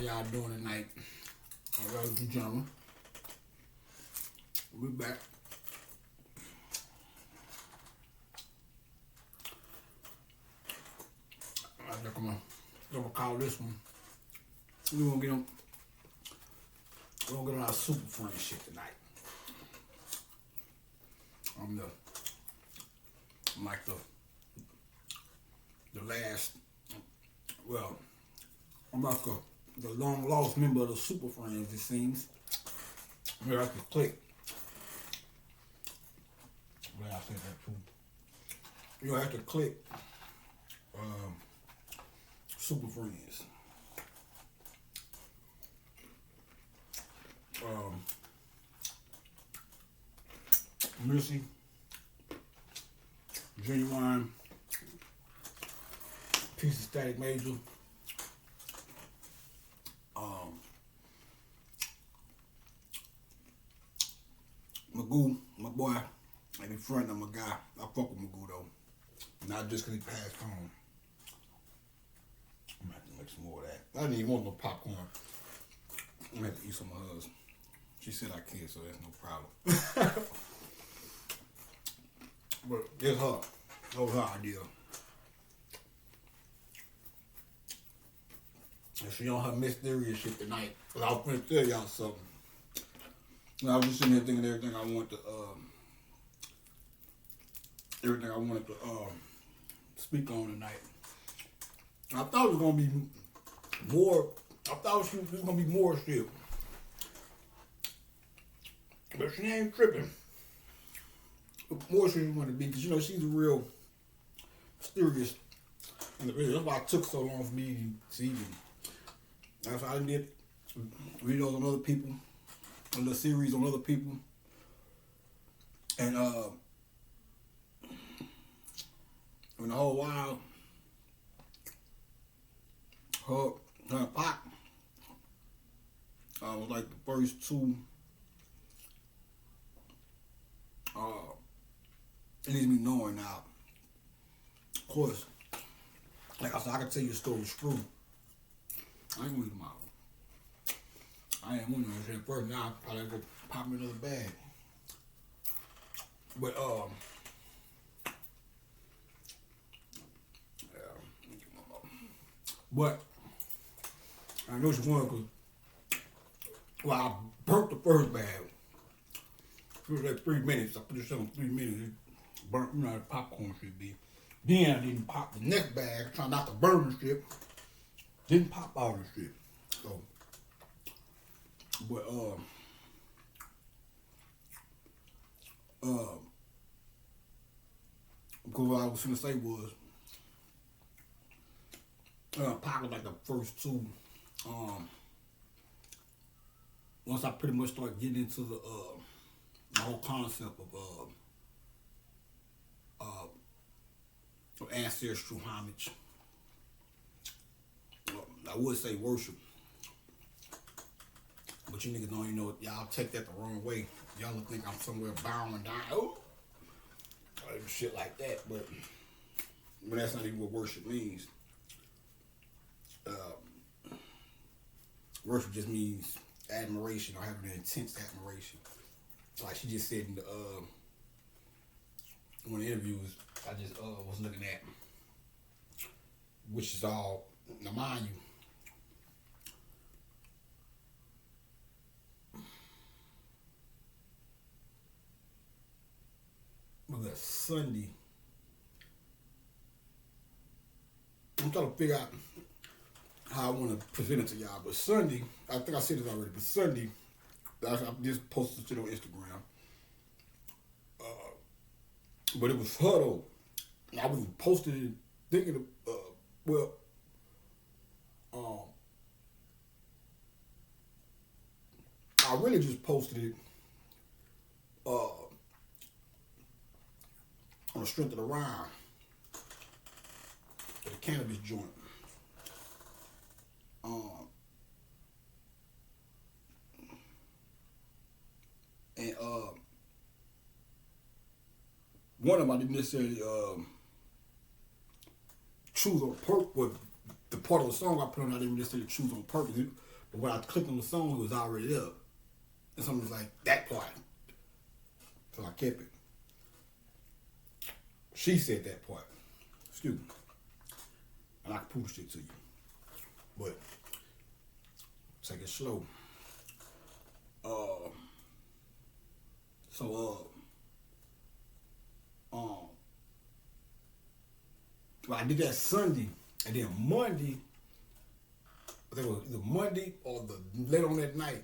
y'all doing tonight? Ladies and gentlemen, we're back. I think I'm gonna call this one. We're gonna get on our super friend shit tonight. I'm like the last, well, I'm like the long lost member of the Super Friends, it seems. Maybe I could click. Well, I said that too. You have to click Super Friends. Missy, Genuine, Piece of Static Major, Magoo, my boy, and a friend of my guy. I fuck with Magoo though, not just because he passed on. I'm gonna have to make some more of that. I didn't even want no popcorn. I'm gonna have to eat some of hers. She said I can, so that's no problem. But it's her. That was her idea. And she on her mysterious shit tonight. But I was gonna tell y'all something. And I was just sitting there thinking everything I wanted to speak on tonight. I thought it was gonna be more. I thought she was gonna be more shit. But she ain't tripping. More she want to be, because you know she's a real mysterious individual. That's why it took so long for me to even. That's why I did videos on other people, a little series on other people, and in the whole while, her and Pop was like the first two. It needs me knowing now. Of course, like I said, I can tell you a story screw. I ain't gonna eat them out. I ain't want to at first. Now I probably go pop me another bag. But but I know she wanted, because well, I burnt the first bag. It was like 3 minutes. I put this on 3 minutes. It burnt, you know how popcorn should be. Then I didn't pop the next bag, trying not to burn the shit. Didn't pop all the shit. So, but because what I was gonna say was, Pop was like the first two. Once I pretty much started getting into the whole concept of ancestral homage. I would say worship, but you niggas don't even know. Y'all take that the wrong way. Y'all think I'm somewhere bowing down, or shit like that. But that's not even what worship means. Worship just means admiration, or having an intense admiration. Like she just said in the one of the interviews I just was looking at, which is all, now mind you, was that Sunday? I'm trying to figure out how I want to present it to y'all, but Sunday, I think I said this already, but Sunday, I just posted shit on Instagram. But it was her though. I was posting it thinking of, I really just posted it on the strength of the rhyme for the cannabis joint. And one of them I didn't necessarily choose on purpose. Well, the part of the song I put on, I didn't necessarily choose on purpose. But when I clicked on the song, it was already up. And something was like, that part. So I kept it. She said that part. Excuse me. And I can prove shit to you. But take it slow. Well, I did that Sunday, and then Monday, I think it was either Monday or the later on that night,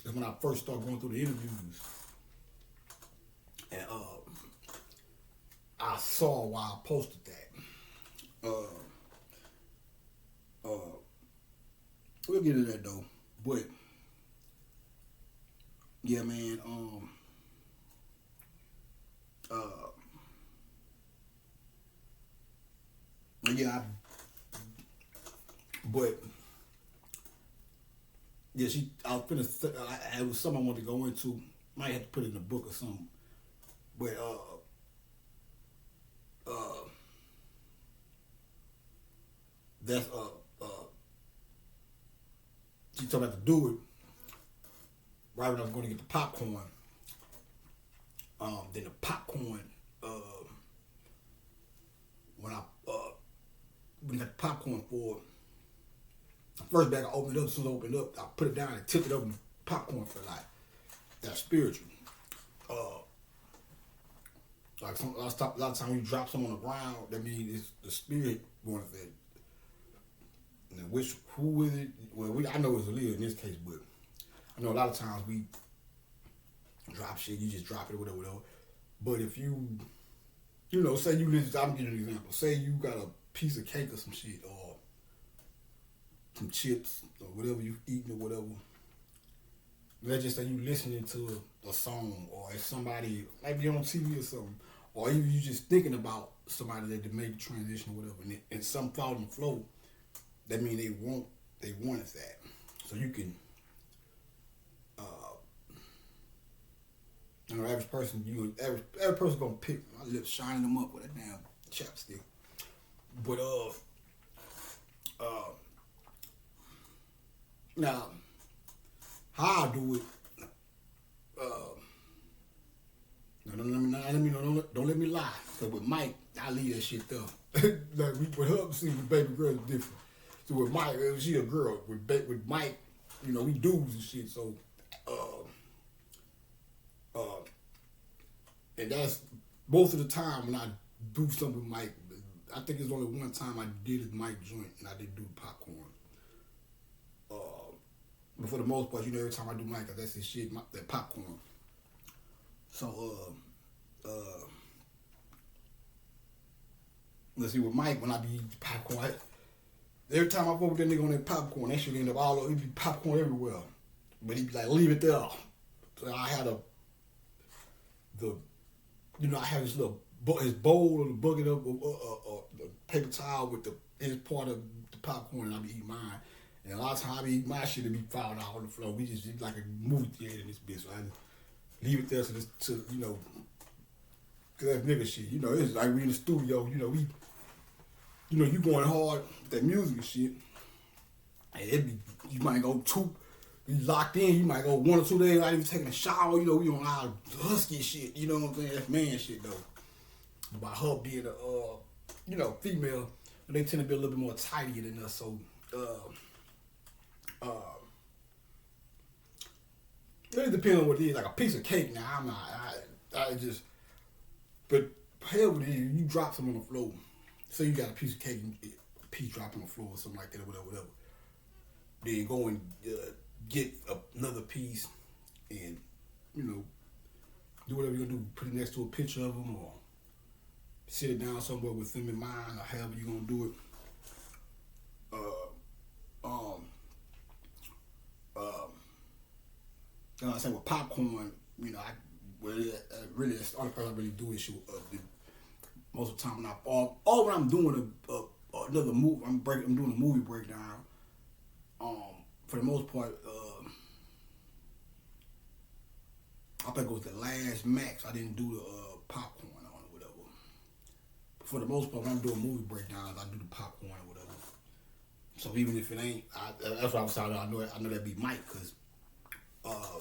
is when I first started going through the interviews. And I saw why I posted that. We'll get into that though. But yeah, man, yeah, but yeah, I was finna, it was something I wanted to go into. Might have to put it in a book or something. But that's she told me to do it right when I was going to get the popcorn. Then the popcorn, when I got the popcorn for it, the first bag I opened it up. As soon as I opened it up, I put it down and tipped it over. The popcorn for like that's spiritual. Like a lot of times when you drop something on the ground, that means it's the spirit going to that. And who is it? Well, I know it's Aaliyah in this case, but I know a lot of times we drop shit, you just drop it, whatever. But if you say you listen, I'm giving you an example. Say you got a piece of cake or some shit, or some chips, or whatever you eating or whatever. Let's just say you listening to a song, or if somebody maybe on TV or something, or even you just thinking about somebody that to make the transition or whatever, and some fall on the flow. That means they wanted that. So you can, average person, every person gonna pick my lips, shining them up with a damn chapstick. But now, how I do it, don't let me lie. Cause with Mike, I leave that shit there. Like with her, see, with baby girl is different. So with Mike, she a girl. With Mike, we dudes and shit. So, and that's most of the time when I do something with Mike. I think it's only one time I did it Mike joint and I didn't do the popcorn. But for the most part, every time I do Mike, that's his shit, that popcorn. So, let's see, with Mike, when I be eating popcorn, every time I put that nigga on that popcorn, that shit end up it'd be popcorn everywhere. But he'd be like, leave it there. So I had I had this little, his bowl or the bucket of the paper towel with his part of the popcorn, and I be eating mine. And a lot of times I be eating my shit and be falling out on the floor. We just like a movie theater in this bitch. So I just leave it there cause that's nigga shit. It's like we in the studio, you going hard with that music and shit. And you might go you locked in, you might go 1 or 2 days not even taking a shower, we on our husky shit, you know what I'm saying? That's man shit though. By her being a, female, they tend to be a little bit more tidier than us, so, it depends on what it is. Like a piece of cake now, I'm not, but hell with it, you drop something on the floor. Say you got a piece of cake, a piece drop on the floor or something like that or whatever. Then go and get another piece and, do whatever you're going to do. Put it next to a picture of them or sit it down somewhere with them in mind or however you're going to do it. I'm saying with popcorn, really that's the only part I really do issue of most of the time when I'm doing another movie, I'm doing a movie breakdown. For the most part, I think it was the last Max. I didn't do the popcorn on or whatever. But for the most part, when I'm doing movie breakdowns, I do the popcorn or whatever. So even if it ain't, that's why I was talking about. I know that be Mike, cause uh,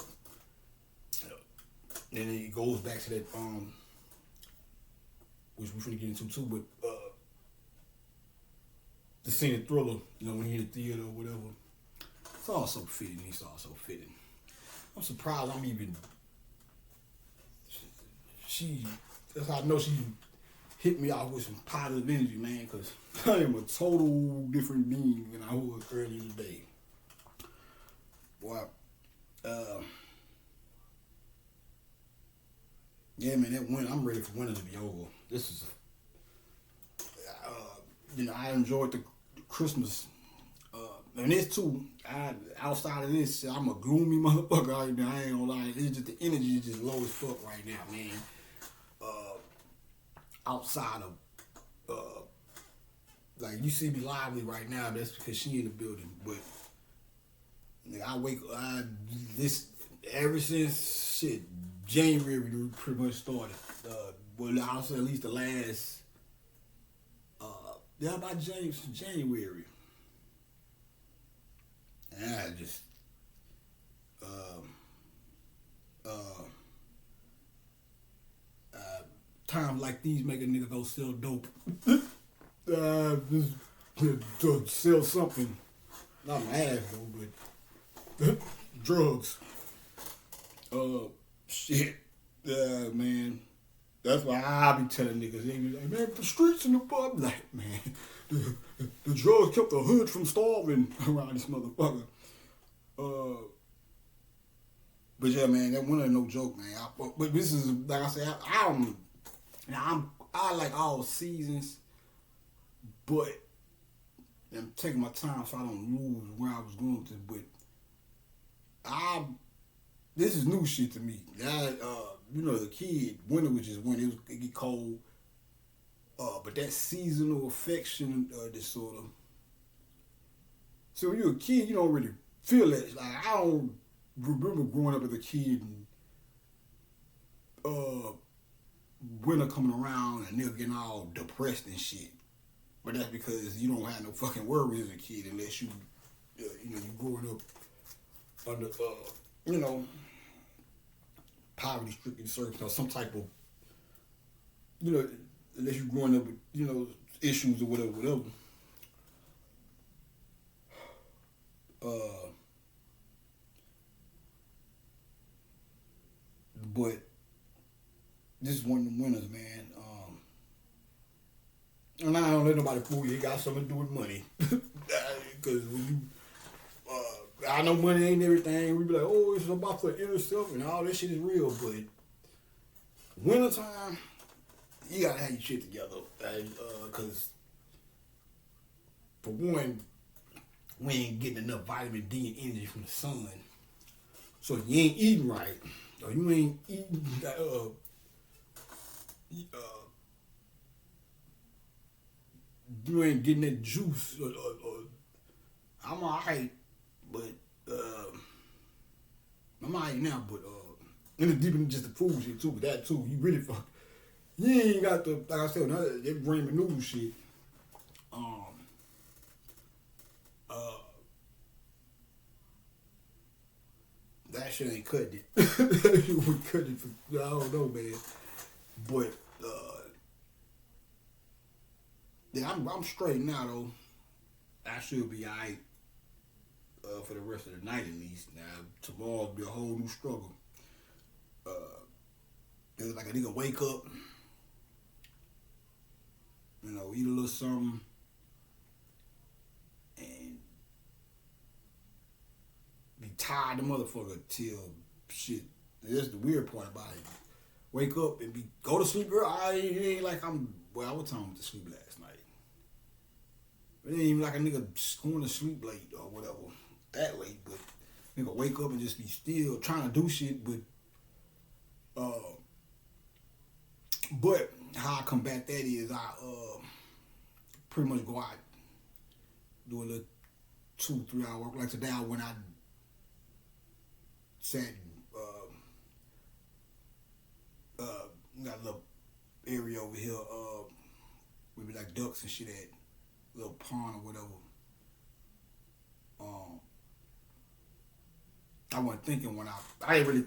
then it goes back to that which we're finna get into too, but the scene of Thriller, when he in the theater or whatever, it's all so fitting. It's all so fitting. I'm surprised I'm even. That's how I know she hit me off with some positive energy, man, because I am a total different being than I was earlier today. Boy, yeah, man, that winter, I'm ready for winter to be over. This is, I enjoyed the Christmas. And this too, outside of this, I'm a gloomy motherfucker right now. I ain't gonna lie. It's just the energy is just low as fuck right now, man. Outside of, like you see me lively right now, that's because she in the building. But I this ever since shit January we pretty much started. Well, I'll say at least the last, about January. And I just, times like these make a nigga go sell dope. Just to sell something. Not my ass though, but drugs. Shit. Yeah, man. That's why I be telling niggas, they be like, man, the streets in the pub, like, man, the drugs kept the hood from starving around this motherfucker. But yeah, man, that winter no joke, man. But this is, like I said, I like all seasons, but I'm taking my time so I don't lose where I was going to. But this is new shit to me. The kid, winter was just when it get cold. But that seasonal affection disorder. So when you're a kid, you don't really feel that. Like I don't remember growing up as a kid and winter coming around and niggas getting all depressed and shit. But that's because you don't have no fucking worries as a kid unless you growing up under poverty-stricken circumstances or some type of unless you're growing up with issues or whatever. But this is one of the winners, man. And I don't let nobody fool you. It got something to do with money. Because when you, I know money ain't everything. We be like, oh, it's about the inner self and all that shit is real. But wintertime, you gotta have your shit together. Because for one, we ain't getting enough vitamin D and energy from the sun. So if you ain't eating right, or you ain't eating you ain't getting that juice. I'm alright, but I'm alright now. But in the deep into just the food shit too. But that too, you really fuck. You ain't got the, like I said, that ramen noodle shit. That shit ain't cutting it. That shit would cut it for, I don't know, man. But yeah, I'm straight now though. I should be alright for the rest of the night at least. Now tomorrow will be a whole new struggle. It's like a nigga wake up, eat a little something, and be tired the motherfucker till shit. That's the weird part about it. Wake up and go to sleep early. It ain't like what time I went to sleep last night? It ain't even like a nigga going to sleep late or whatever, that late, but nigga wake up and just be still trying to do shit, but how I combat that is I pretty much go out, do a little 2-3 hour work. Like today when I sat got a little area over here, we be like ducks and shit at little pond or whatever. I wasn't thinking when I ain't really.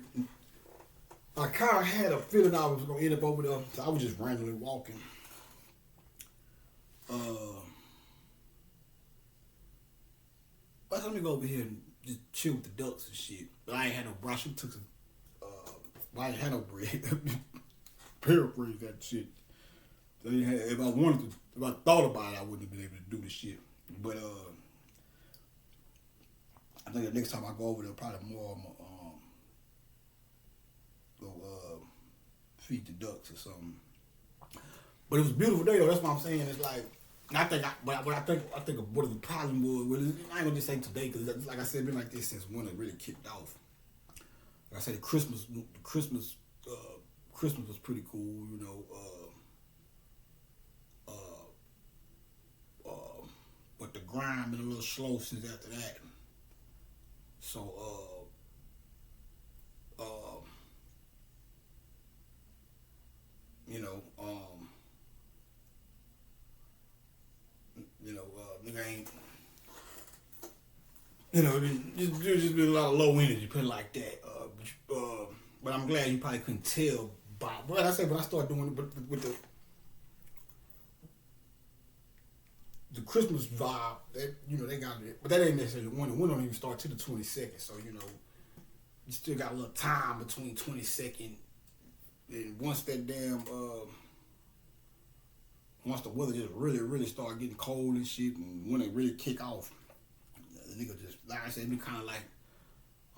I kind of had a feeling I was gonna end up over there, so I was just randomly walking. But let me go over here and just chill with the ducks and shit. But I ain't had no brush. I took some. I ain't had no bread. Paraphrase that shit. So if I wanted to, if I thought about it, I wouldn't have been able to do this shit. But I think the next time I go over there, probably more I'm gonna go feed the ducks or something. But it was a beautiful day though. That's what I'm saying. It's like, and I think, I think what the problem was. Well, I ain't gonna just say today because, like I said, it's been like this since winter really kicked off. Like I said, Christmas was pretty cool. You know. But the grind been a little slow since after that. So, nigga ain't, just been a lot of low energy, put it like that. But I'm glad you probably couldn't tell by what I said. But I started doing it with the Christmas vibe. That they got it, but that ain't necessarily winter. Winter don't even start till the 22nd. So you still got a little time between 22nd and once that damn once the weather just really start getting cold and shit, and when it really kick off, the nigga just, like I said, be kind of like,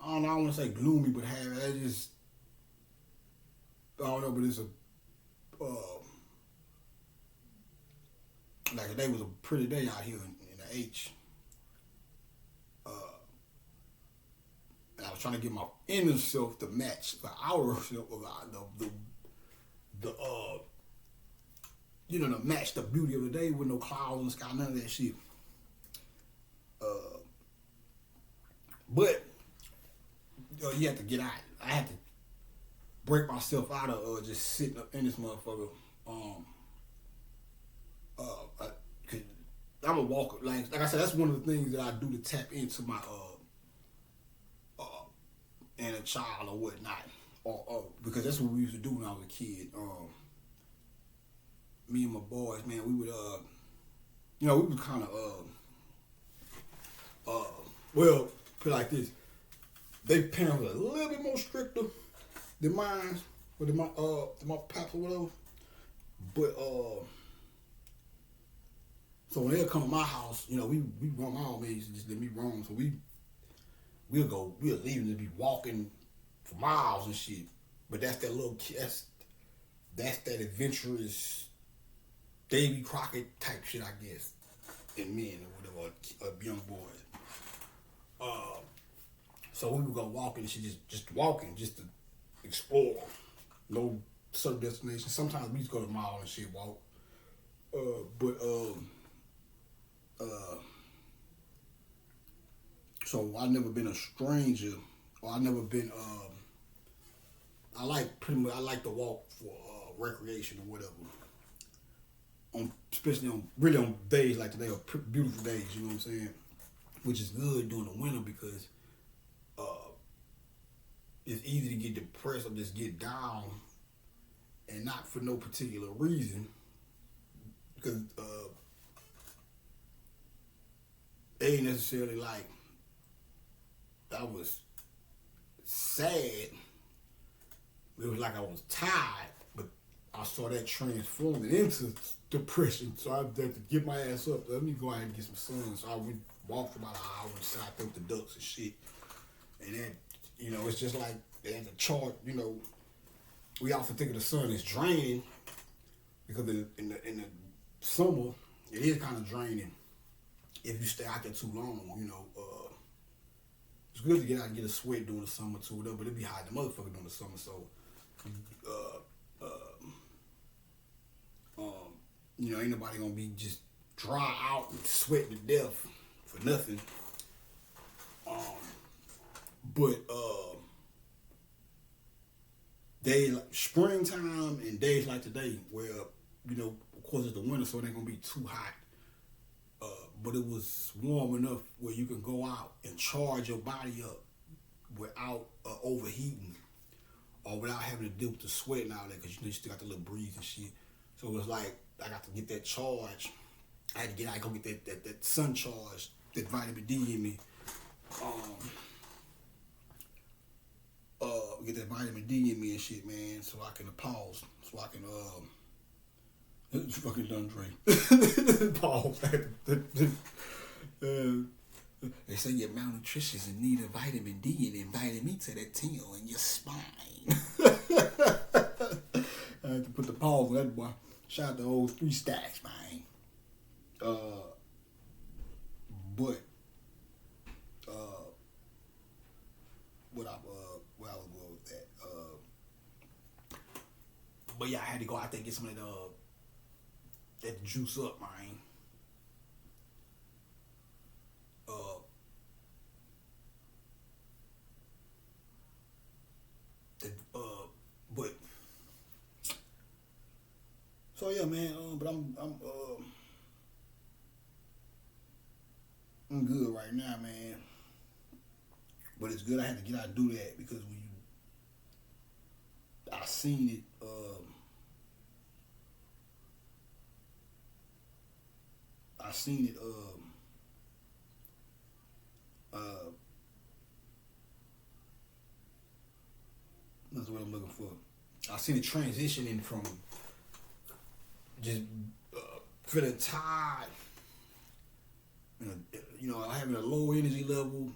I don't know, I don't want to say gloomy, but it just, I don't know, but it's like today was a pretty day out here in the H. And I was trying to get my inner self to match the outer self of to match the beauty of the day with no clouds in the sky, none of that shit. But you have to get out. I had to break myself out of just sitting up in this motherfucker. Cause I'm a walker. Like I said, that's one of the things that I do to tap into my inner child or whatnot. Because that's what we used to do when I was a kid. Me and my boys, man, we would we would kind of well, put it like this. They parents were a little bit more stricter than mine, or than my pops or whatever. But so when they'll come to my house, we want my own age to just let me roam. So we'll leave and just be walking for miles and shit. But that's that little that's that adventurous Davy Crockett type shit, I guess, in men or whatever, young boys. So we would go walking and shit, just walking, just to explore. No certain destination. Sometimes we just go to the mall and shit, walk. So I've never been a stranger, or I've never been. I like to walk for recreation or whatever. Especially on days like today, or beautiful days. You know what I'm saying? Which is good during the winter because it's easy to get depressed or just get down, and not for no particular reason. Because it ain't necessarily like I was sad. It was like I was tired, but I saw that transforming into depression. So I had to get my ass up. Let me go out and get some sun. So I would walk for about an hour and side through the ducks and shit. And then, it's just like at the chart, we often think of the sun as draining because in the summer, it is kind of draining if you stay out there too long, it's good to get out and get a sweat during the summer too, but it'd be hot the motherfucker during the summer, so ain't nobody gonna be just dry out and sweating to death for nothing. But days like springtime and days like today, where of course it's the winter, so it ain't gonna be too hot. but it was warm enough where you can go out and charge your body up without overheating or without having to deal with the sweat and all that, because you still got the little breeze and shit. So it was like I got to get that charge. I go get that sun charge, that vitamin D in me. Get that vitamin D in me and shit, man, so I can pause, so I can fucking done drink. Pause. They say you're malnutritious and need a vitamin D, and invited me to that tingle in your spine. I had to put the pause on that boy. Shout out to old 3 Stacks, man. But where I was going with that. But yeah, I had to go out there and get some of that juice up, man. But so yeah, man. But I'm good right now, man. But it's good I had to get out and do that, because I seen it. That's what I'm looking for. I seen it transitioning from just feeling tired, having a low energy level,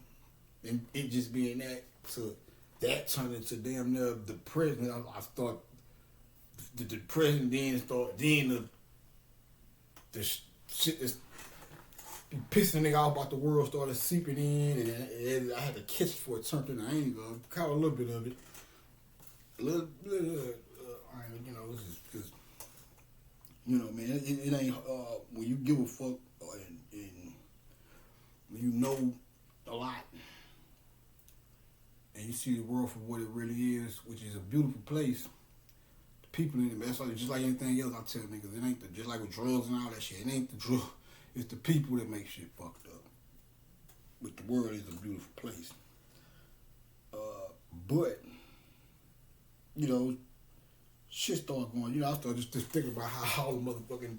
and it just being that, to that turned into damn near depression. I thought the depression then the shit that's pissing a nigga off about the world started seeping in, and I had to catch it before it turned into anger. I caught a little bit of it. It's just, man, it ain't, when you give a fuck, and when you know a lot, and you see the world for what it really is, which is a beautiful place, the people in it, man, that's just like anything else I tell niggas, it ain't just like with drugs and all that shit, it ain't the drug, it's the people that make shit fucked up. But the world is a beautiful place. But shit started going, I started just thinking about how all the motherfucking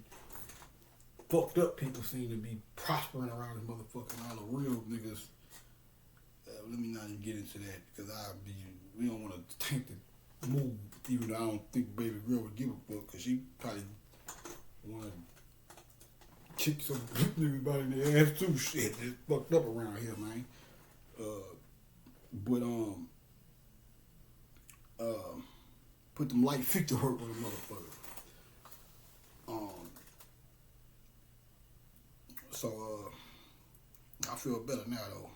fucked up people seem to be prospering around this motherfucking, all the real niggas. Let me not even get into that, because we don't want to tank the move, even though I don't think baby girl would give a fuck, because she probably want to kick some niggas in the ass too. Shit, it's fucked up around here, man. Put them light feet to hurt with a motherfucker. So I feel better now though.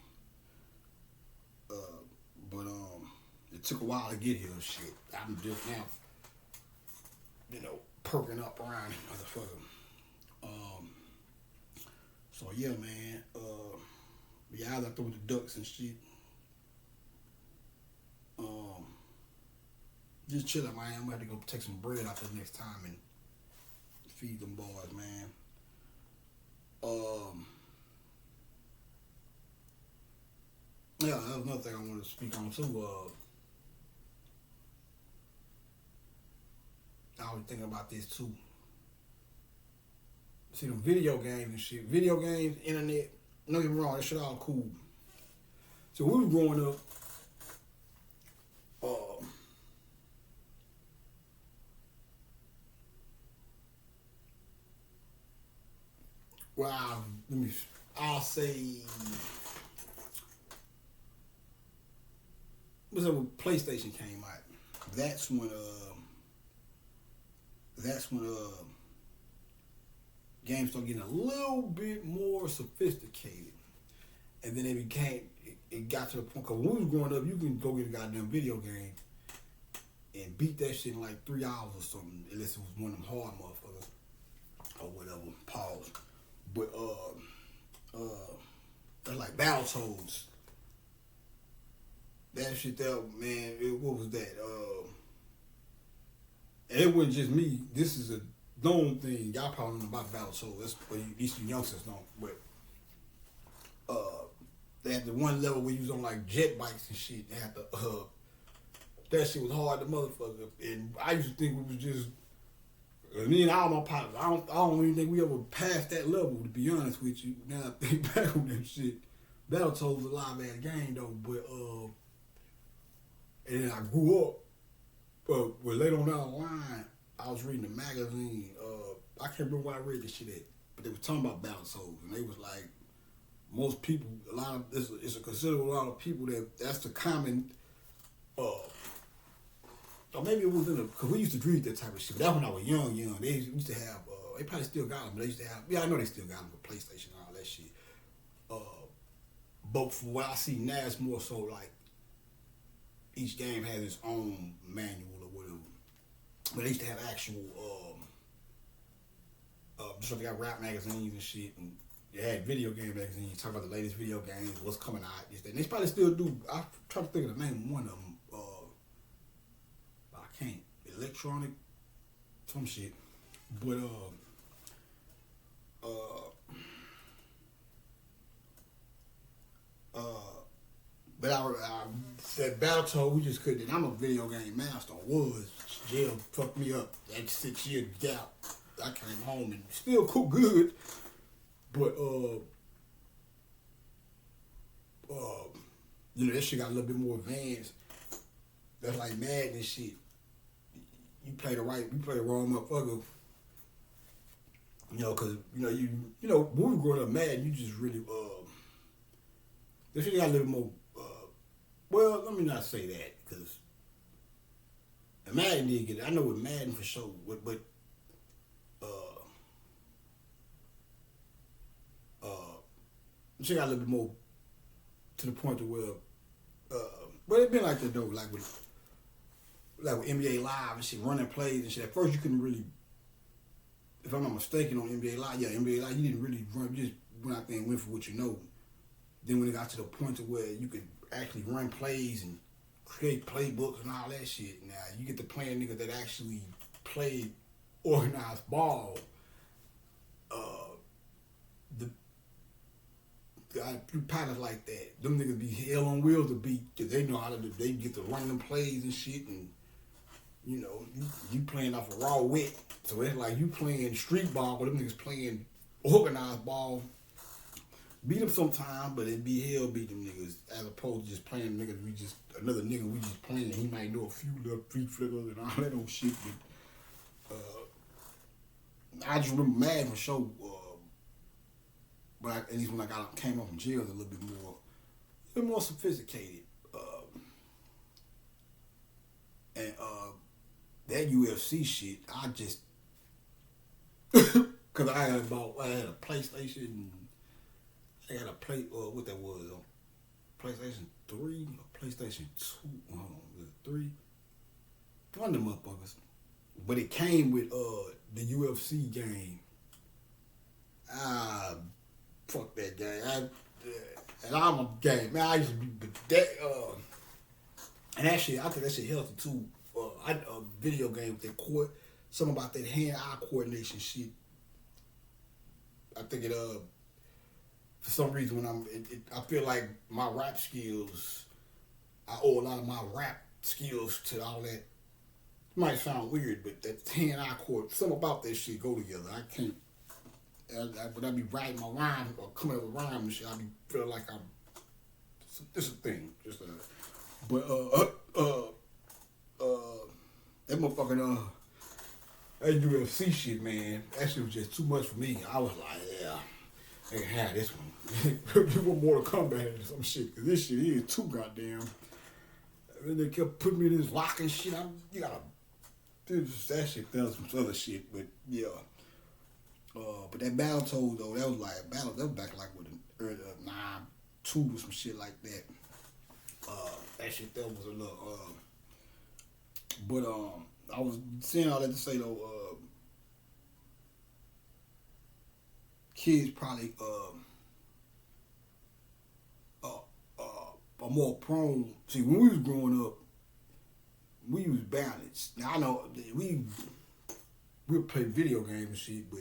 But it took a while to get here. Shit, I'm just now, perking up around this motherfucker. So yeah, man. Yeah, I was out there with the ducks and shit. Just chilling, man. I'm gonna have to go take some bread out there next time and feed them boys, man. Yeah, that was another thing I wanted to speak on too. I was thinking about this too. See them video games and shit. Video games, internet, don't get me wrong, that shit all cool. So we were growing up, I'll say, what's up when PlayStation came out? That's when games started getting a little bit more sophisticated, and then it got to the point, because when we was growing up, you can go get a goddamn video game and beat that shit in like 3 hours or something, unless it was one of them hard motherfuckers or whatever. Pause. But that's like Battletoads. That shit there, man. What was that? And it wasn't just me. This is a known thing. Y'all probably don't know about Battletoads. That's what these youngsters don't. But they had the one level where you was on like jet bikes and shit. They had the that shit was hard to motherfucker. And I used to think we was just me and all my partners. I don't even think we ever passed that level. To be honest with you, now I think back on that shit. Battletoads was a live ass game though, but and then I grew up. But later on down the line, I was reading a magazine. I can't remember where I read this shit at, but they were talking about Battletoads, and they was like, most people, it's a considerable amount of people that's the common, or maybe it was because we used to read that type of shit. But that when I was young. They used to have, they probably still got them, but they used to have, yeah, I know they still got them for PlayStation and all that shit. But from what I see now, it's more so like each game has its own manual or whatever. But they used to have actual, just like they got rap magazines and shit, and they had video game magazines, talk about the latest video games, what's coming out, this, that. And they probably still do. I try to think of the name of one of them. I can't. Electronic, some shit. But but I said Battletoad, we just couldn't. I'm a video game master. Jail fucked me up. That 6 year gap. I came home and still cool good, but that shit got a little bit more advanced. That's like Madden and shit. You play the wrong motherfucker. Cause when we were growing up, Madden, you just really this shit got a little more. Well, let me not say that, because Madden did get it. I know with Madden for sure, but she got a little bit more to the point to where, but it been like that though, like with NBA Live and shit, running plays and shit. At first you couldn't really, if I'm not mistaken, on NBA Live, NBA Live, you didn't really run, you just went out there and went for what you know. Then when it got to the point to where you could actually run plays and create playbooks and all that shit, now you get to playing niggas that actually play organized ball. I have few pilots like that. Them niggas be hell on wheels to beat, because they know how to do. They get to run them plays and shit, and you playing off a raw wit. So it's like you playing street ball, but them niggas playing organized ball. Beat them sometime, but it be hell beat them niggas, as opposed to just playing niggas. Another nigga we just playing. He might know a few little feet flickers and all that old shit. But I just remember Madden for sure. But at least when I came off from jail, it was a little bit more sophisticated. And that UFC shit, I just, cause I had a PlayStation. I had what that was, PlayStation 3 or PlayStation 2. Hold on, was it 3? One of them motherfuckers. But it came with the UFC game. Fuck that game. And I'm a game man. I used to be, but that and actually I think that shit healthy too. I a video game with that something about that hand-eye coordination shit. I think it for some reason when I feel like my rap skills, I owe a lot of my rap skills to all that. It might sound weird, but that hand-eye cord, something about that shit go together. I can't. When I be writing my rhyme or coming up with rhyme and shit, I be feeling like it's a thing. That motherfucking that UFC shit, man, that shit was just too much for me. I was like, yeah, they can have this one. You want Mortal Kombat or some shit, cause this shit is too goddamn. And they kept putting me in this lock and shit. You gotta do that shit. Done some other shit, but yeah. But that Battletoads though, that was like that was back like with an early 9-2 or some shit like that. That shit that was a little but I was saying all that to say though, kids probably are more prone. See, when we was growing up, we was balanced. Now I know we would play video games and shit, but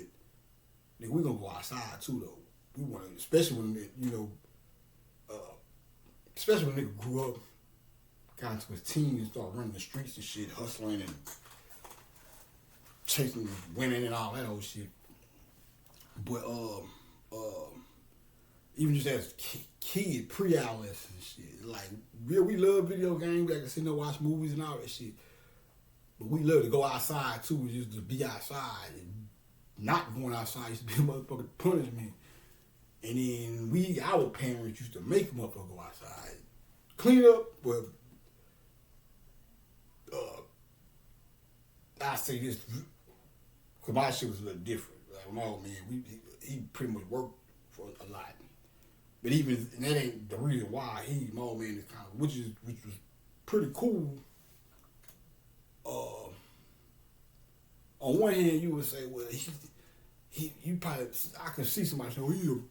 nigga, we gonna go outside too though. We want to, especially when especially when nigga grew up, got into his teens and started running the streets and shit, hustling and chasing women and all that old shit. But even just as kid, pre-adolescent and shit, like yeah, we love video games. I can sit there and watch movies and all that shit. But we love to go outside too, just to be outside. And not going outside used to be a motherfucking punishment. And then our parents used to make motherfuckers go outside, clean up, but I say this, cause my shit was a little different. Like my old man, he pretty much worked for a lot. But even and that ain't the reason why my old man is kind of, which was pretty cool. On one hand, you would say, well, you probably, I can see somebody saying,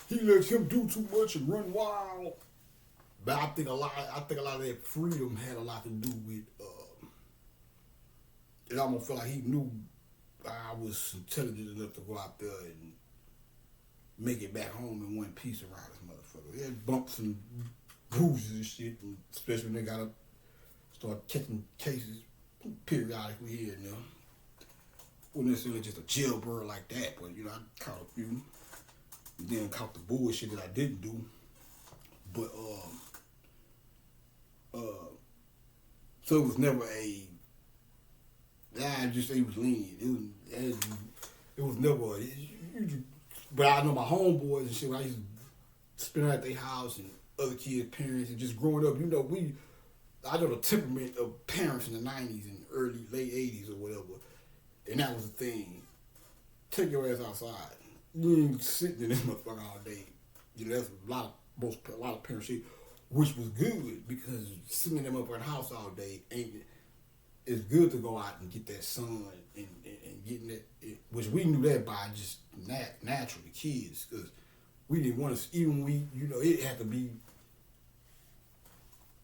he lets him do too much and run wild. But I think a lot of that freedom had a lot to do with. It almost felt like he knew I was intelligent enough to go out there and make it back home in one piece around this motherfucker. He had bumps and bruises and shit, and especially when they got up, started catching cases periodically here and there. Wasn't necessarily just a jailbird like that, but I caught a few. And then caught the bullshit that I didn't do. But so it was never I just say he was lenient. It was never. But I know my homeboys and shit. When I used to spend at their house and other kids' parents and just growing up. I know the temperament of parents in the '90s and late '80s or whatever, and that was the thing. Take your ass outside. You ain't sitting in this motherfucker all day. That's a lot of parents shit, which was good because sitting in that motherfucking house all day it's good to go out and get that sun and getting that, which we knew that by just naturally kids, because we didn't want to, even it had to be,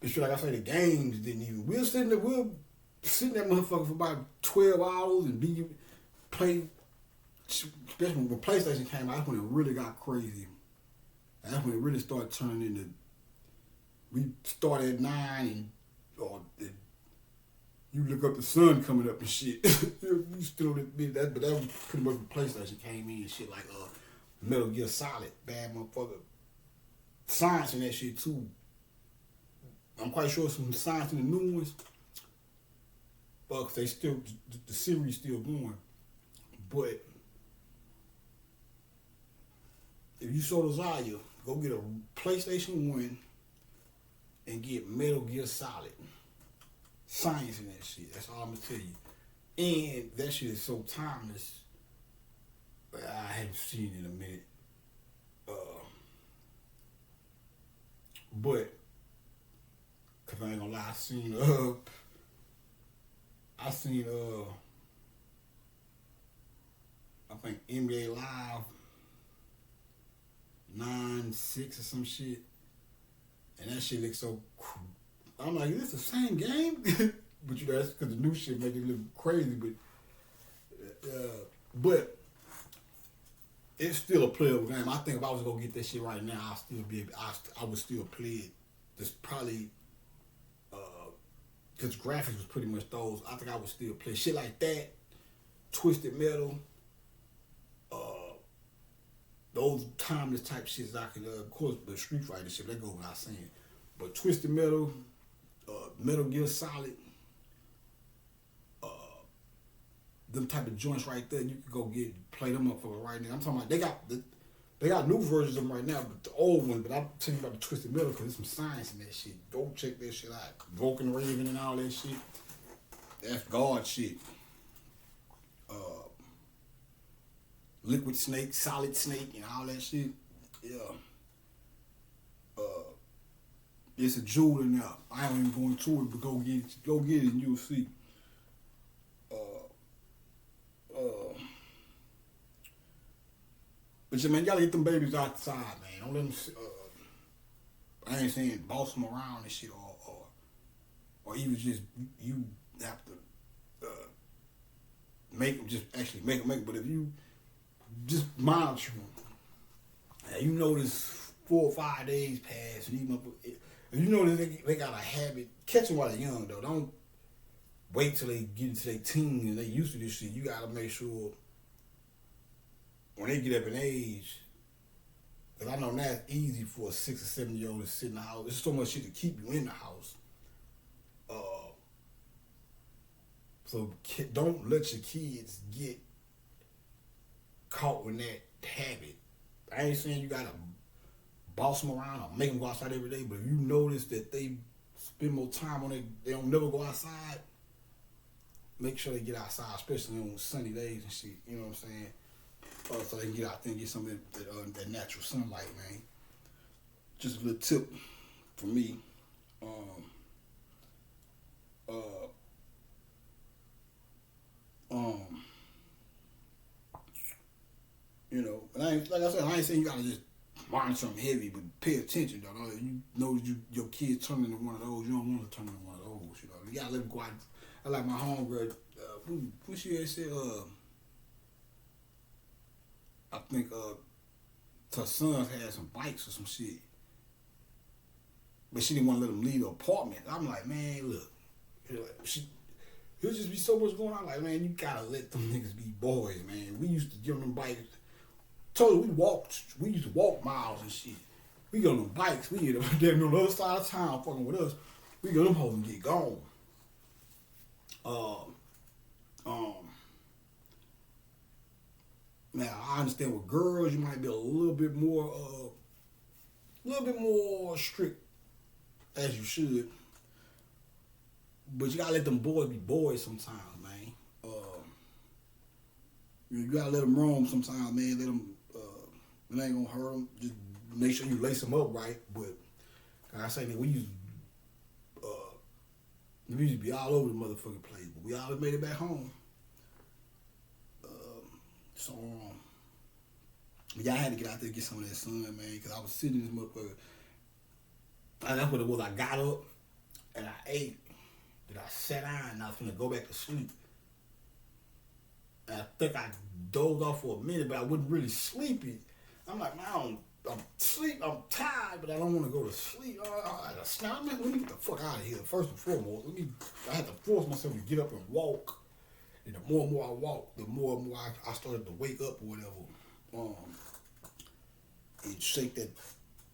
it's like I say, the games didn't even, we'll sit in that motherfucker for about 12 hours and play, especially when PlayStation came out, that's when it really got crazy. That's when it really started turning into, we started at 9 you look up the sun coming up and shit. You still that, but that was pretty much when PlayStation came in and shit like Metal Gear Solid, bad motherfucker. Science in that shit too. I'm quite sure some science in the new ones. But they still, the series still going. But if you so desire, go get a PlayStation 1 and get Metal Gear Solid. Science in that shit. That's all I'm gonna tell you. And that shit is so timeless. I haven't seen it in a minute. But cause I ain't gonna lie, I seen I think NBA Live 9-6 or some shit, and that shit looks so cool. I'm like, is this the same game? But that's because the new shit make it look crazy. But it's still a playable game. I think if I was gonna get that shit right now, I would still play it. Just probably because graphics was pretty much those. I think I would still play shit like that. Twisted Metal. Those timeless type shits I can. Of course, the Street Fighter shit that goes without saying. But Twisted Metal. Metal Gear Solid, them type of joints right there, you can go play them up for right now. I'm talking about they got new versions of them right now, but the old one. But I'm telling you about the Twisted Metal because there's some science in that shit. Go check that shit out. Vulcan Raven and all that shit. That's God shit. Liquid Snake, Solid Snake, and all that shit. Yeah. It's a jewel in there. I ain't even going to it, but go get it and you'll see. But man, you gotta get them babies outside, man. Don't let them. I ain't saying boss them around and shit, or even just you have to make them just actually make them. But if you just monitor them, and you notice 4 or 5 days pass, and you know they got a habit. Catch them while they're young though. Don't wait till they get into their teens and they used to this shit. You gotta make sure when they get up in age, because I know now it's easy for a 6 or 7 year old to sit in the house. There's so much shit to keep you in the house. So don't let your kids get caught in that habit. I ain't saying you gotta boss them around or make them go outside every day, but if you notice that they spend more time on it, they don't never go outside, make sure they get outside, especially on sunny days and shit. You know what I'm saying? So they can get out there and get some of that natural sunlight, man. Just a little tip for me. You know, and like I said, I ain't saying you gotta just monitor something heavy, but pay attention, though. You know your kids turn into one of those. You don't want to turn into one of those. You know, you gotta let them go out. I like my homegirl. Who she had said? I think her sons had some bikes or some shit, but she didn't want to let them leave the apartment. I'm like, man, look, there'll just be so much going on. Like, man, you gotta let them niggas be boys, man. We used to give them bikes. Told her we used to walk miles and shit. We get on them bikes, we get them on the other side of town fucking with us. We get them home and get gone. Now I understand with girls you might be a little bit more strict as you should. But you gotta let them boys be boys sometimes, man. You gotta let them roam sometimes, man. Let them. It ain't gonna hurt them. Just make sure you lace them up right. But like I say, we used to be all over the motherfucking place, but we always made it back home. But y'all had to get out there and get some of that sun, man. Because I was sitting in this motherfucker. And that's what it was. I got up and I ate. Then I sat down and I was finna go back to sleep. And I think I dozed off for a minute, but I wasn't really sleepy. I'm like, man, I'm tired, but I don't want to go to sleep. Let me get the fuck out of here. First and foremost, I had to force myself to get up and walk. And the more and more I walked, the more and more I started to wake up or whatever. And shake that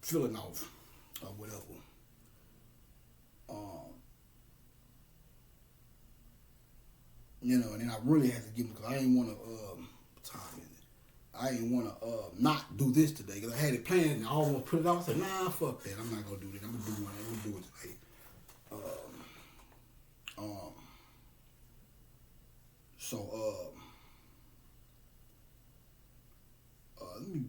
feeling off or whatever. You know, and then I really had to give them, because I didn't want to, I didn't want to not do this today, because I had it planned and I almost put it off. I said, nah, fuck that. I'm not going to do that. I'm going to do it today. Let me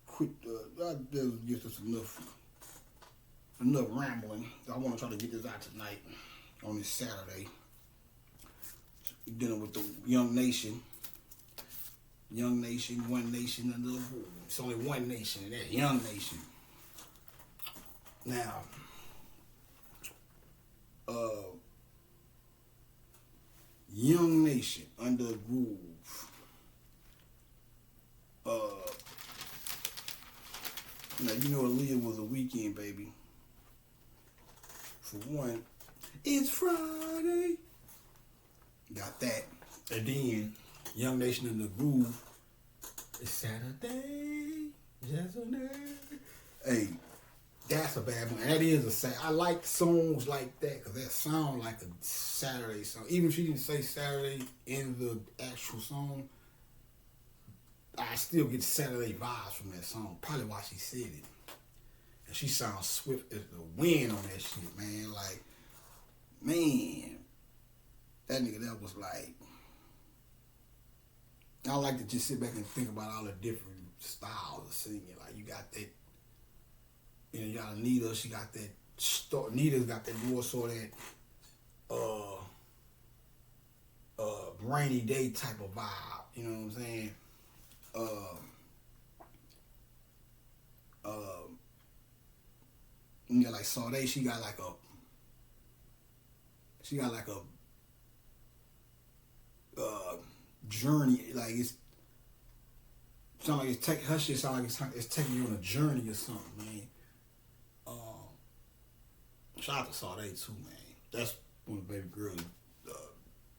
quit. That gives us enough rambling. I want to try to get this out tonight on this Saturday. Dealing with the young nation. Young nation, one nation, and it's only one nation, and that's young nation. Now, young nation under groove. Now you know Aaliyah was a weekend baby. For one, it's Friday. Got that. And then Young Nation in the Groove. It's Saturday. Yesterday. Hey, that's a bad one. That is a sad. I like songs like that because that sound like a Saturday song. Even if she didn't say Saturday in the actual song, I still get Saturday vibes from that song. Probably why she said it. And she sounds swift as the wind on that shit, man. Like, man. That nigga, that was like, I like to just sit back and think about all the different styles of singing. Like, you got that, you know, you got Anita, she got that, Anita's got that more so that, rainy day type of vibe, you know what I'm saying? You got like Sade, she got like a journey, like Sound like her shit sound like it's taking you on a journey or something, man. Shout out to Sade too, man. That's one of the baby girls'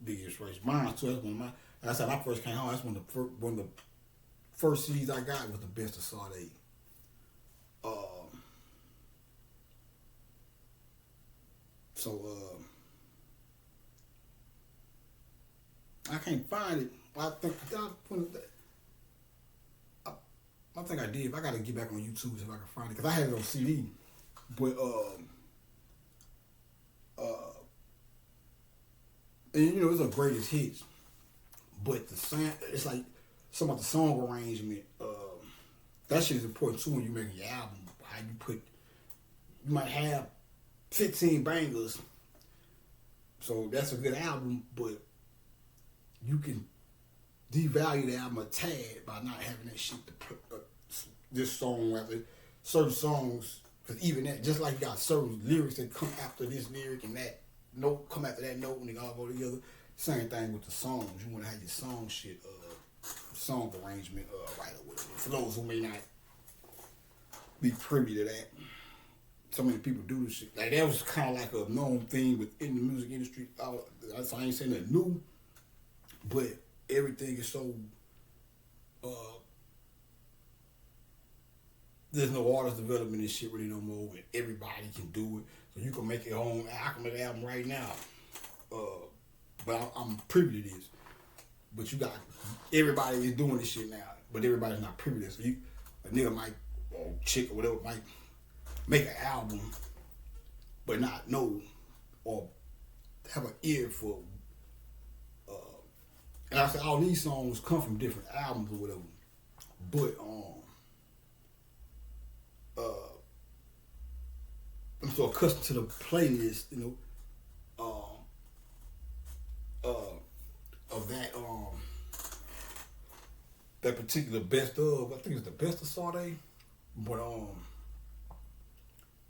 biggest race. Mine too. That's one of my. Like I said, when I first came home, that's one of the first CDs I got was the best of Sade. I can't find it. I think I did. If I gotta get back on YouTube if I can find it, because I had it on CD. But and you know it's a greatest hits. But the sound, it's like some of the song arrangement. That shit is important too when you making your album. How you might have 15 bangers, so that's a good album, but you can devalue the album a tad by not having that shit to put this song after certain songs. Because even that, just like you got certain lyrics that come after this lyric and that note come after that note and they all go together. Same thing with the songs. You want to have your song shit, song arrangement right or whatever. For those who may not be privy to that, so many people do this shit. Like that was kind of like a known thing within the music industry. I ain't saying that new, but everything is so. There's no artist development and shit really no more, and everybody can do it. So you can make your own. I can make an album right now, but I'm privy to this. But you got everybody is doing this shit now, but everybody's not privy to this. So a nigga might or chick or whatever might make an album, but not know or have an ear for. And I said all these songs come from different albums or whatever, but I'm so accustomed to the playlist, you know, of that particular best of. I think it's the best of Sade, but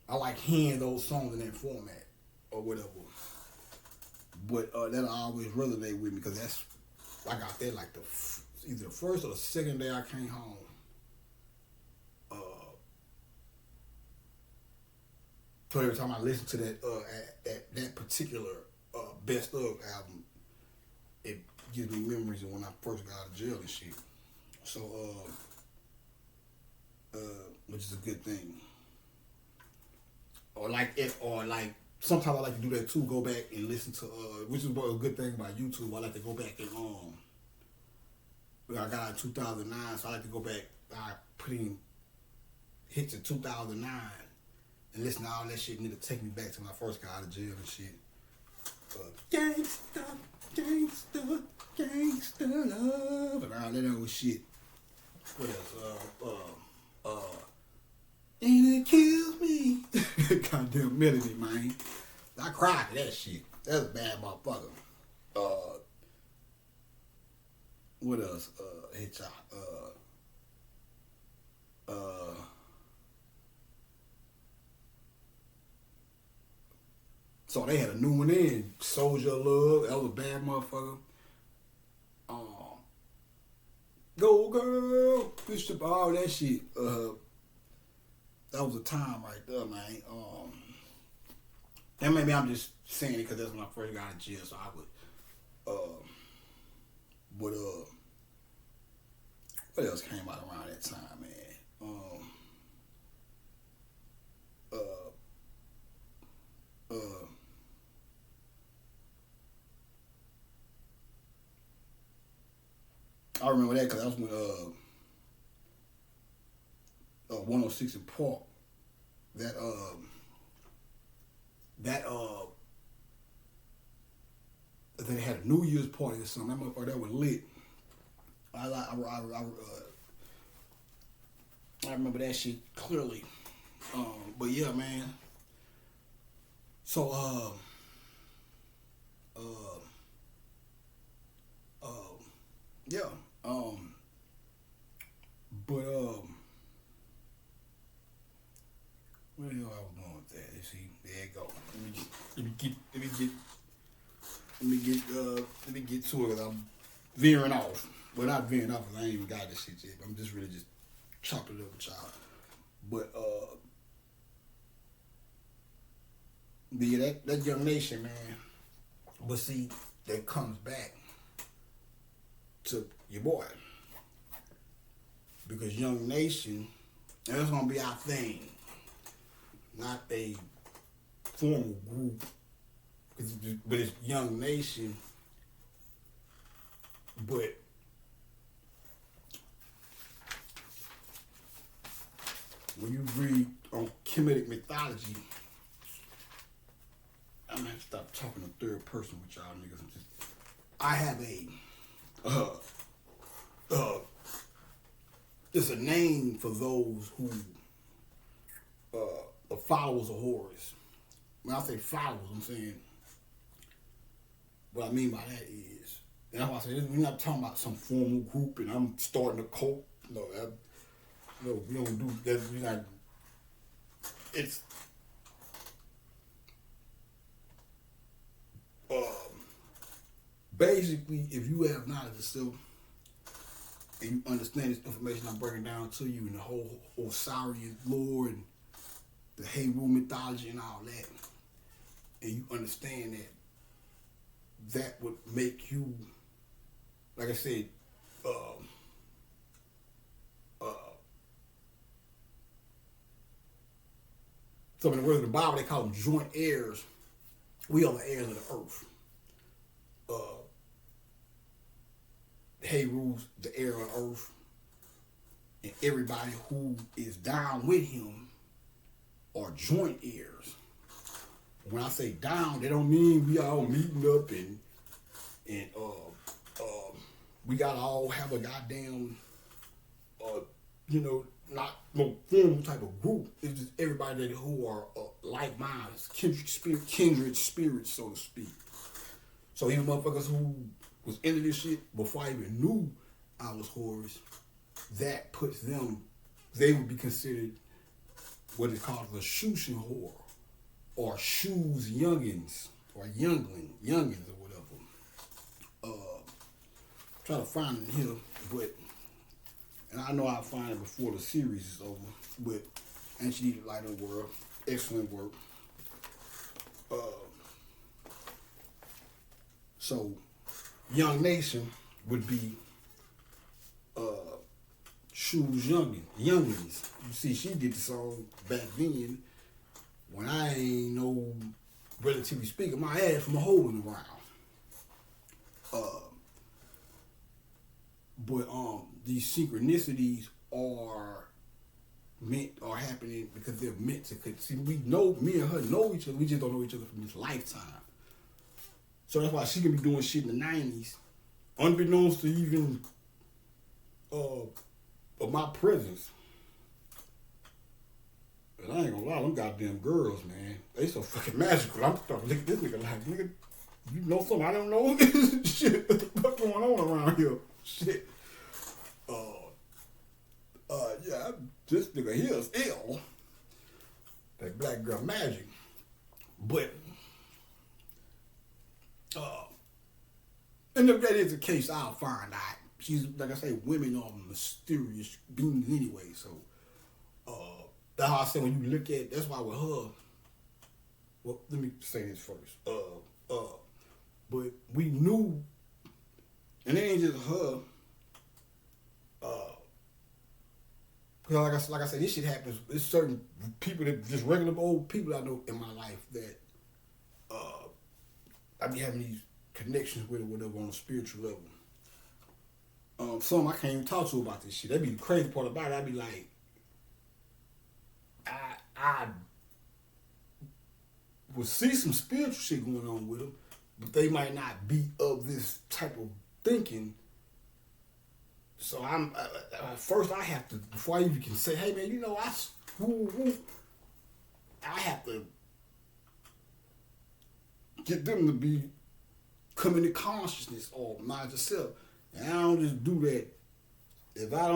I like hearing those songs in that format or whatever. But that'll always resonate with me because that's I got that like either the first or the second day I came home. So every time I listen to that particular best of album, it gives me memories of when I first got out of jail and shit. So which is a good thing. Or like sometimes I like to do that too. Go back and listen to which is a good thing about YouTube. I like to go back and I got out in 2009, so I like to go back. I put in hits in 2009 and listen to all that shit. And it'll take me back to when I first got out of jail and shit. Gangsta, gangsta, gangsta love, and all that old shit. What else? And it kills me. Goddamn melody, man. I cried to that shit. That's a bad motherfucker. What else? Hit y'all. So they had a new one in. Soldier Love. That was a bad motherfucker. Go girl. Push the ball. That shit. That was a time right there, man. And maybe I'm just saying it because that's when I first got out of jail, so I would. What else came out around that time, man? I remember that because that was when 106 in Park. That I think they had a New Year's party or something. That motherfucker that was lit. I remember that shit clearly. But yeah, man. So yeah. But where the hell I was going with that? You see, there you go. Let me get to it. I'm veering off. Well, not veering off, 'cause I ain't even got this shit yet. I'm just really just chopping it up with y'all. But yeah, that young nation, man. But see, that comes back to your boy. Because Young Nation, that's gonna be our thing. Not a formal group. But it's Young Nation. But when you read on Kemetic mythology, I'm gonna have to stop talking in third person with y'all niggas. I have it's a name for those who are followers of Horus. When I say followers, I'm saying what I mean by that is, and that's why I say we're not talking about some formal group and I'm starting a cult. No, we don't do that. We're not. It's basically, if you have knowledge of self and you understand this information I'm bringing down to you and the whole Osirian lore and the Heru mythology and all that, and you understand that would make you, like I said, some of the words of the Bible, they call them joint heirs. We are the heirs of the earth. Heru's the heir of earth, and everybody who is down with him are joint heirs. When I say down, they don't mean we all meeting up and we gotta all have a goddamn not no formal type of group. It's just everybody who are like minds, kindred spirits, so to speak. So even motherfuckers who was into this shit before I even knew I was Horus, that puts them, they would be considered what is called the Shushan Hor, or Shoes Youngins, or Youngins or whatever. Try to find it here, but, and I know I'll find it before the series is over, but Ancient Light of the World, excellent work. So, Young Nation would be Shoes Youngins. You see, she did the song back then when I ain't no, relatively speaking, my ass from a hole in the ground. But these synchronicities are happening because they're meant to. See, me and her know each other. We just don't know each other from this lifetime. So that's why she can be doing shit in the 90s, unbeknownst to even of my presence. But I ain't gonna lie, them goddamn girls, man, they so fucking magical. I'm starting to look at this nigga like, nigga, you know something I don't know? Shit, what the fuck going on around here? Shit. Yeah, this nigga here is ill. That black girl magic. But, and if that is the case, I'll find out. She's, like I say, women are mysterious beings anyway, so, that's how I say when you look at, that's why with her, well, let me say this first. But we knew, and it ain't just her, because like I said, this shit happens. There's certain people that just regular old people I know in my life that I be having these connections with or whatever on a spiritual level. Some I can't even talk to about this shit. That'd be the crazy part about it. I'd be like, I would see some spiritual shit going on with them, but they might not be of this type of thinking. So I'm first I have to, before I even can say, hey man, you know, I have to get them to be come into consciousness or mind yourself. And I don't just do that if I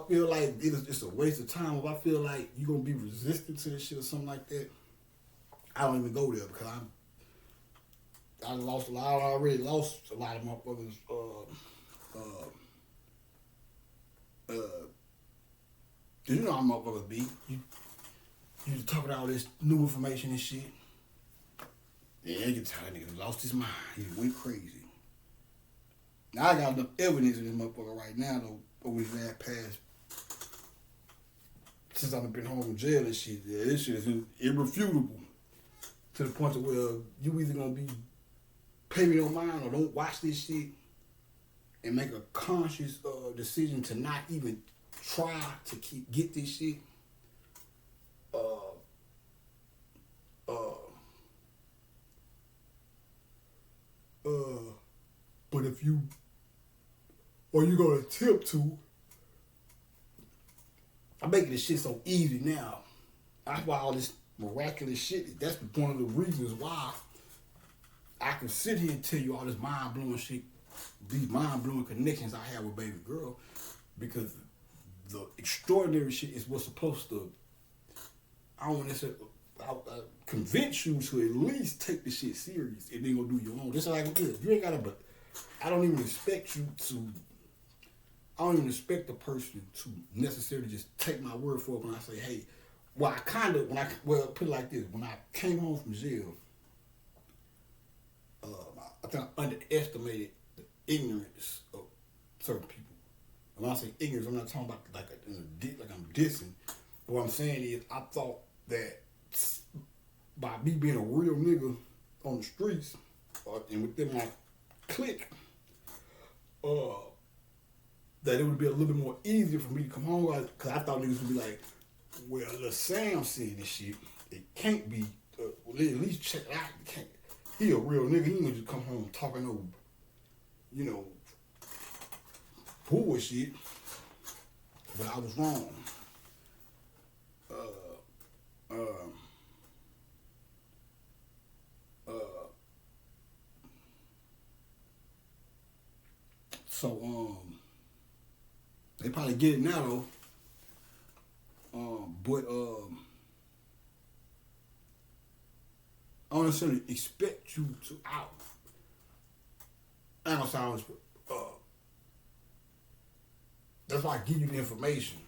feel like it's a waste of time, if I feel like you're gonna be resistant to this shit or something like that, I don't even go there because I lost a lot. I already lost a lot of motherfuckers. Uh, you know how motherfuckers be. You talking all this new information and shit. Yeah, you can tell that nigga lost his mind. He went crazy. Now I got enough evidence in this motherfucker right now though, over his last past. Since I've been home from jail and shit, yeah, this shit is irrefutable. To the point of where you either gonna be pay me no mind or don't watch this shit and make a conscious decision to not even try to get this shit. But if you or you gonna attempt to, I'm making this shit so easy now. That's why all this miraculous shit. That's one of the reasons why I can sit here and tell you all this mind blowing shit, these mind blowing connections I have with baby girl, because the extraordinary shit is what's supposed to. I don't want to say. I convince you to at least take the shit serious and then go do your own. Just like this. You ain't gotta, but I don't even expect you to. I don't even expect the person to necessarily just take my word for it when I say, hey, well, put it like this. When I came home from jail, I think I underestimated the ignorance of certain people. And when I say ignorance, I'm not talking about like I'm dissing. But what I'm saying is, I thought that by me being a real nigga on the streets and within my clique, that it would be a little bit more easier for me to come home, because I thought niggas would be like, well, little Sam seeing this shit, it can't be, well, at least check it out. He a real nigga, he ain't gonna just come home talking over, bullshit. But I was wrong. So, they probably get it now though. But I don't necessarily expect you to out. I don't sound. That's why I give you the information,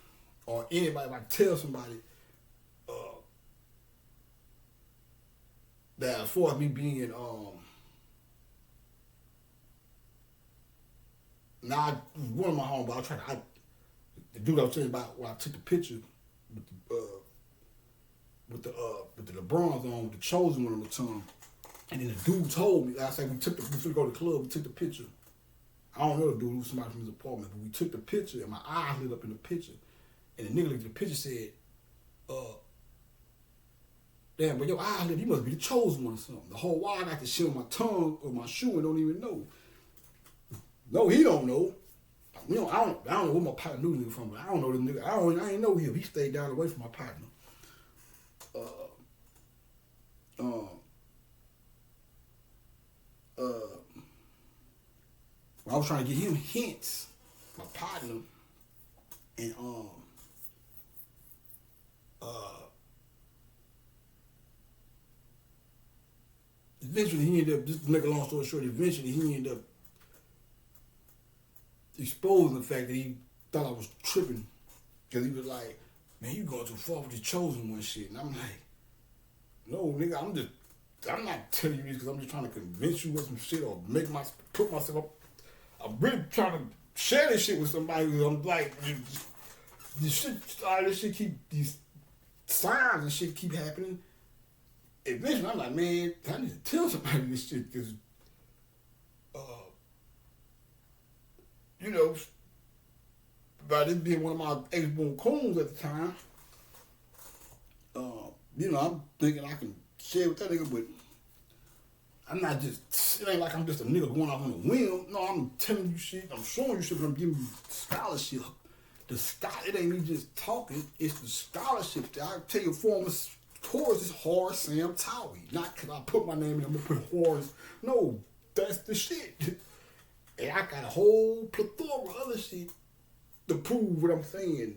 or anybody. If I tell somebody that as far as me being now one of my homeboys, the dude I was telling you about when I took the picture with the LeBrons on, with the chosen one on the tongue, and then the dude told me, I said we finna go to the club, we took the picture. I don't know the dude, it was somebody from his apartment, but we took the picture and my eyes lit up in the picture, and the nigga looked at the picture said, damn, but your eyes lit, you must be the chosen one or something. The whole while I got this shit on my tongue or my shoe and don't even know. No, he don't know. I don't know where my partner knew nigga from, but I don't know the nigga. I ain't know him. He stayed down the way from my partner. I was trying to get him hints, my partner, and eventually he ended up, just to make a long story short, eventually he ended up exposing the fact that he thought I was tripping, because he was like, man, you going too far with this chosen one shit. And I'm like, no, nigga, I'm not telling you this because I'm just trying to convince you of some shit or put myself up. I'm really trying to share this shit with somebody because I'm like, this shit these signs and shit keep happening. Eventually, I'm like, man, I need to tell somebody this shit because, by this being one of my ex-born coons at the time, I'm thinking I can share with that nigga, but I'm not just, it ain't like I'm just a nigga going off on a whim. No, I'm telling you shit, I'm showing you shit, but I'm giving you scholarship. It ain't me just talking, it's the scholarship. I tell you, former chorus is Horace Sam Towie. Not because I put my name in, I'm gonna put Horace. No, that's the shit. And I got a whole plethora of other shit to prove what I'm saying.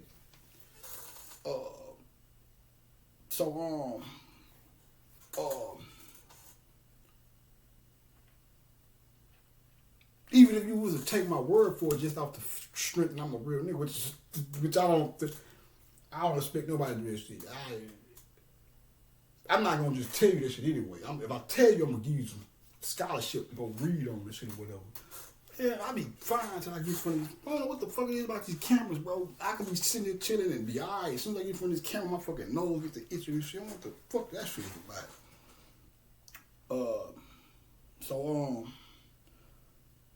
even if you was to take my word for it just off the strength and I'm a real nigga, which I don't expect nobody to do that shit. I'm not gonna just tell you this shit anyway. If I tell you, I'm gonna give you some scholarship to go read on this shit or whatever. Yeah, I'll be fine until I get from these. I don't know what the fuck it is about these cameras, bro. I could be sitting there chilling and be alright. As soon as I get from this camera, my fucking nose gets the itch and shit. I don't know what the fuck that shit is about.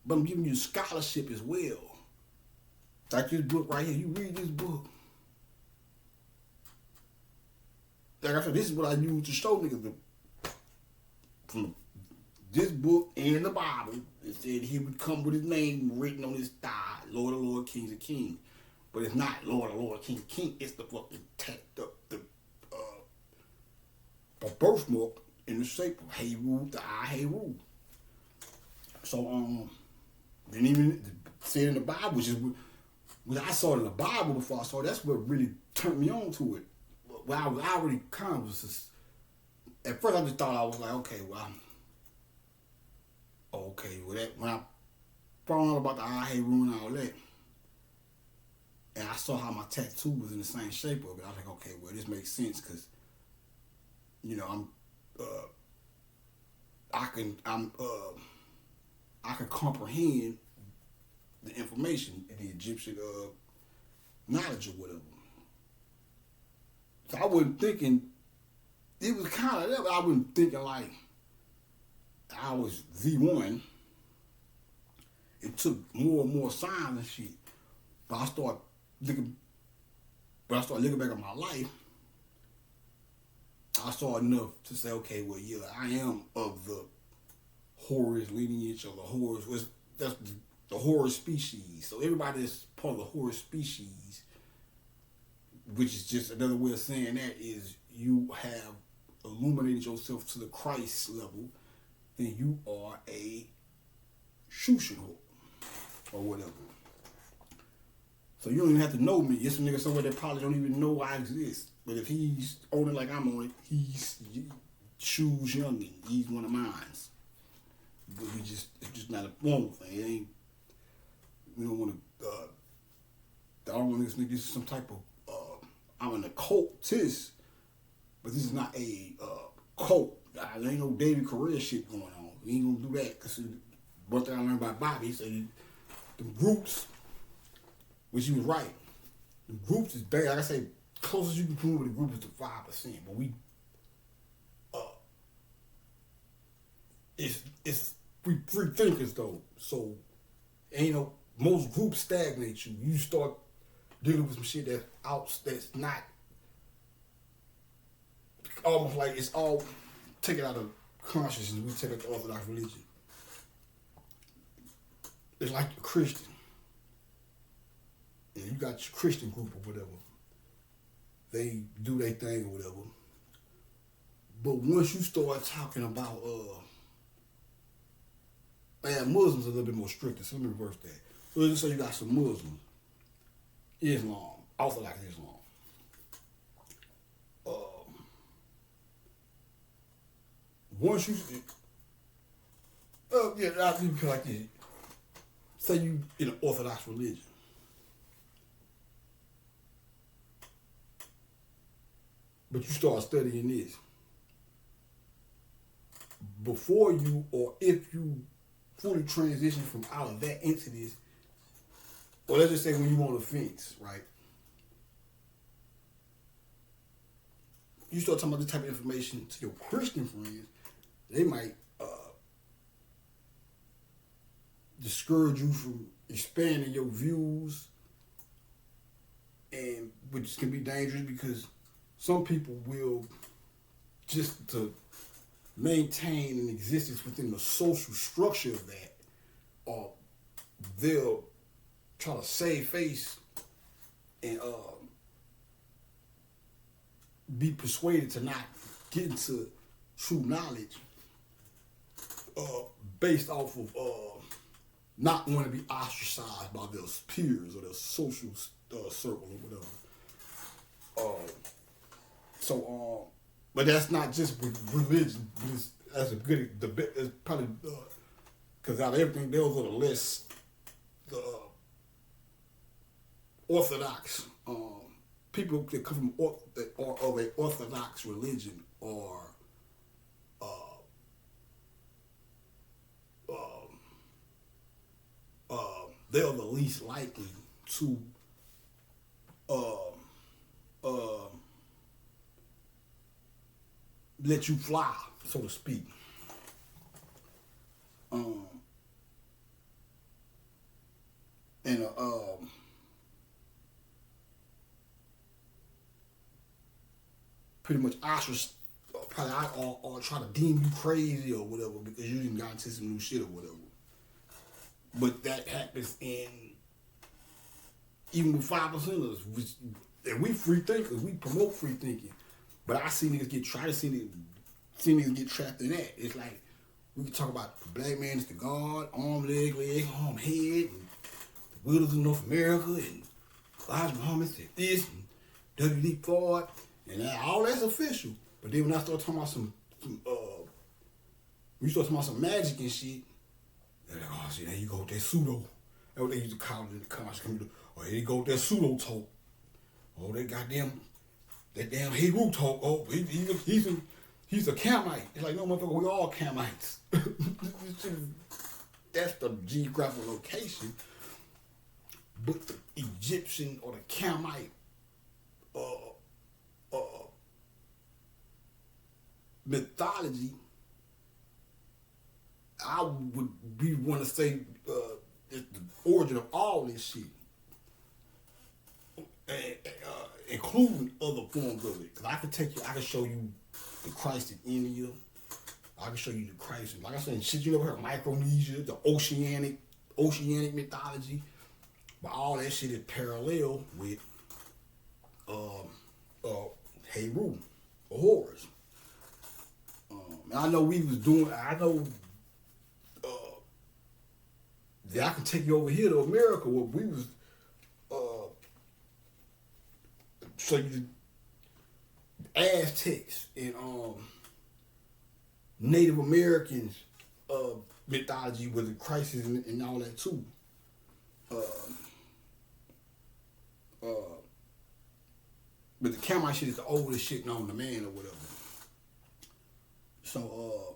But I'm giving you scholarship as well. Like this book right here. You read this book. Like I said, this is what I use to show niggas from this book and the Bible. It said he would come with his name written on his thigh, Lord of Lord, Kings of Kings. But it's not Lord of Lord, King of Kings. It's the fucking the birthmark in the shape of Heru, the I Heru. So then even said in the Bible, which is when I saw it in the Bible before I saw it, that's what really turned me on to it. Well, I was already kind of at first I just thought I was like, okay, well, that when I found out about the I Heru and all that, and I saw how my tattoo was in the same shape of it, I was like, okay, well, this makes sense because, you know, I can comprehend the information in the Egyptian knowledge or whatever. So I wasn't thinking, it was kind of that, but I wasn't thinking like I was V1. It took more and more signs and shit. But I started looking back at my life, I saw enough to say, okay, well, yeah, I am of the Horus lineage or the Horus. That's the Horus species. So everybody that's part of the Horus species, which is just another way of saying that is you have illuminated yourself to the Christ level, then you are a Shushan or whatever. So you don't even have to know me. It's a nigga somewhere that probably don't even know I exist. But if he's on it like I'm on it, he's Shoes Youngin. He's one of mine. But it's just not a formal thing. We don't want to, I don't want to think this is some type of, I'm an occultist, but this is not a cult. There ain't no David Correa shit going on. We ain't gonna do that. Because one thing I learned about Bobby, he said the groups, which he was right, the groups is bad. Like I say, closest you can come with a group is to 5%. But we free thinkers though. So ain't no, most groups stagnate you. You start dealing with some shit that's not almost like it's all taken out of consciousness. We take it to Orthodox religion. It's like a Christian. And you got your Christian group or whatever. They do their thing or whatever. But once you start talking about Muslims are a little bit more strict, so let me reverse that. So let's just say you got some Muslims, Islam, Orthodox Islam. Once you, I feel like this. Say you in an Orthodox religion. But you start studying this. Before you, or if you fully transition from out of that into this, or let's just say when you on the fence, right? You start talking about this type of information to your Christian friends, they might discourage you from expanding your views, and which can be dangerous because some people will, just to maintain an existence within the social structure of that, or they'll try to save face and be persuaded to not get into true knowledge based off of not wanting to be ostracized by their peers or their social circle or whatever. But that's not just with religion. That's a good debate. It's probably Because out of everything, those are the less the orthodox people that come from that are of a orthodox religion or they're the least likely to let you fly, so to speak. And pretty much ostracized, probably or try to deem you crazy or whatever because you didn't got into some new shit or whatever. But that happens in even with 5%ers, and we free thinkers, we promote free thinking. But I see niggas see niggas get trapped in that. It's like we can talk about the black man is the God, arm, leg, arm, head, and the wilderness of North America, and Elijah Muhammad said this, and W.D. Ford, and all that's official. But then when I start talking about when you start talking about some magic and shit, they're like, oh, see, there you go with that pseudo. That's what they used to call it in the comments. Oh, here you go with that pseudo talk. Oh, that damn Hebrew talk. Oh, he's a Camite. It's like, no, motherfucker, we all Camites. That's the geographical location. But the Egyptian or the Camite mythology, I would want to say it's the origin of all this shit, including other forms of it. Cause I can show you the Christ in India. I can show you the Christ, like I said, shit you never heard of Micronesia, the oceanic mythology, but all that shit is parallel with Heru or horrors. I know that I can take you over here to America where we was so you Aztecs and Native Americans mythology with the crisis and all that too. But the Camite shit is the oldest shit known to man or whatever. So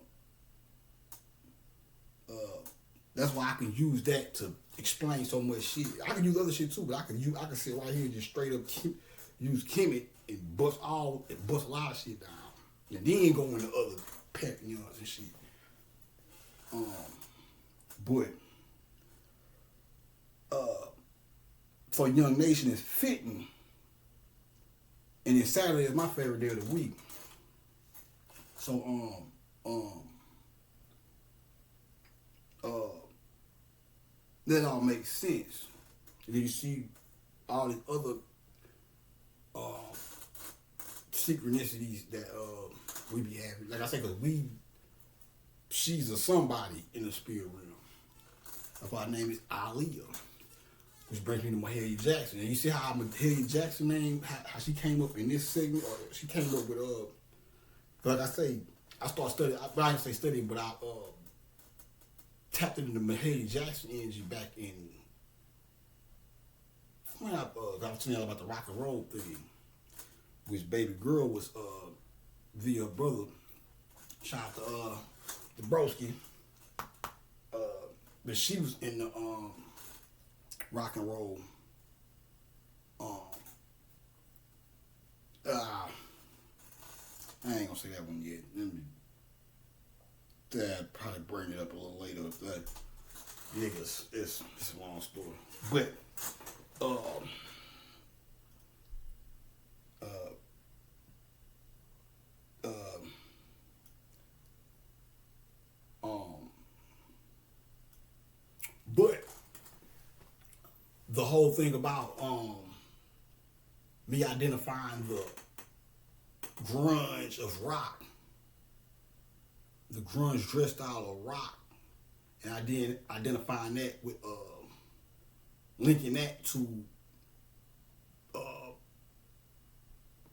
that's why I can use that to explain so much shit. I can use other shit too, but I can sit right here and just straight up use Kemet and bust a lot of shit down, and then go into other pantheons and shit. But for Young Nation, it's fitting, and then Saturday is my favorite day of the week. So that all makes sense. And then you see all these other synchronicities that we be having. Like I say, because she's a somebody in the spirit realm. That's why her name is Aaliyah, which brings me to Mahalia Jackson. And you see how Mahalia Jackson name, how she came up in this segment, or she came up with like I say, I started studying. I didn't say studying, but I tapped into the Mahalia Jackson energy back in when I was telling y'all about the rock and roll thing, which baby girl was via brother. Shout out to the broski. But she was in the rock and roll. I ain't gonna say that one yet. I'd probably bring it up a little later. That niggas, it's a long story. But but the whole thing about me identifying the grunge of rock, the grunge dress style of rock, and I did identifying that with linking that to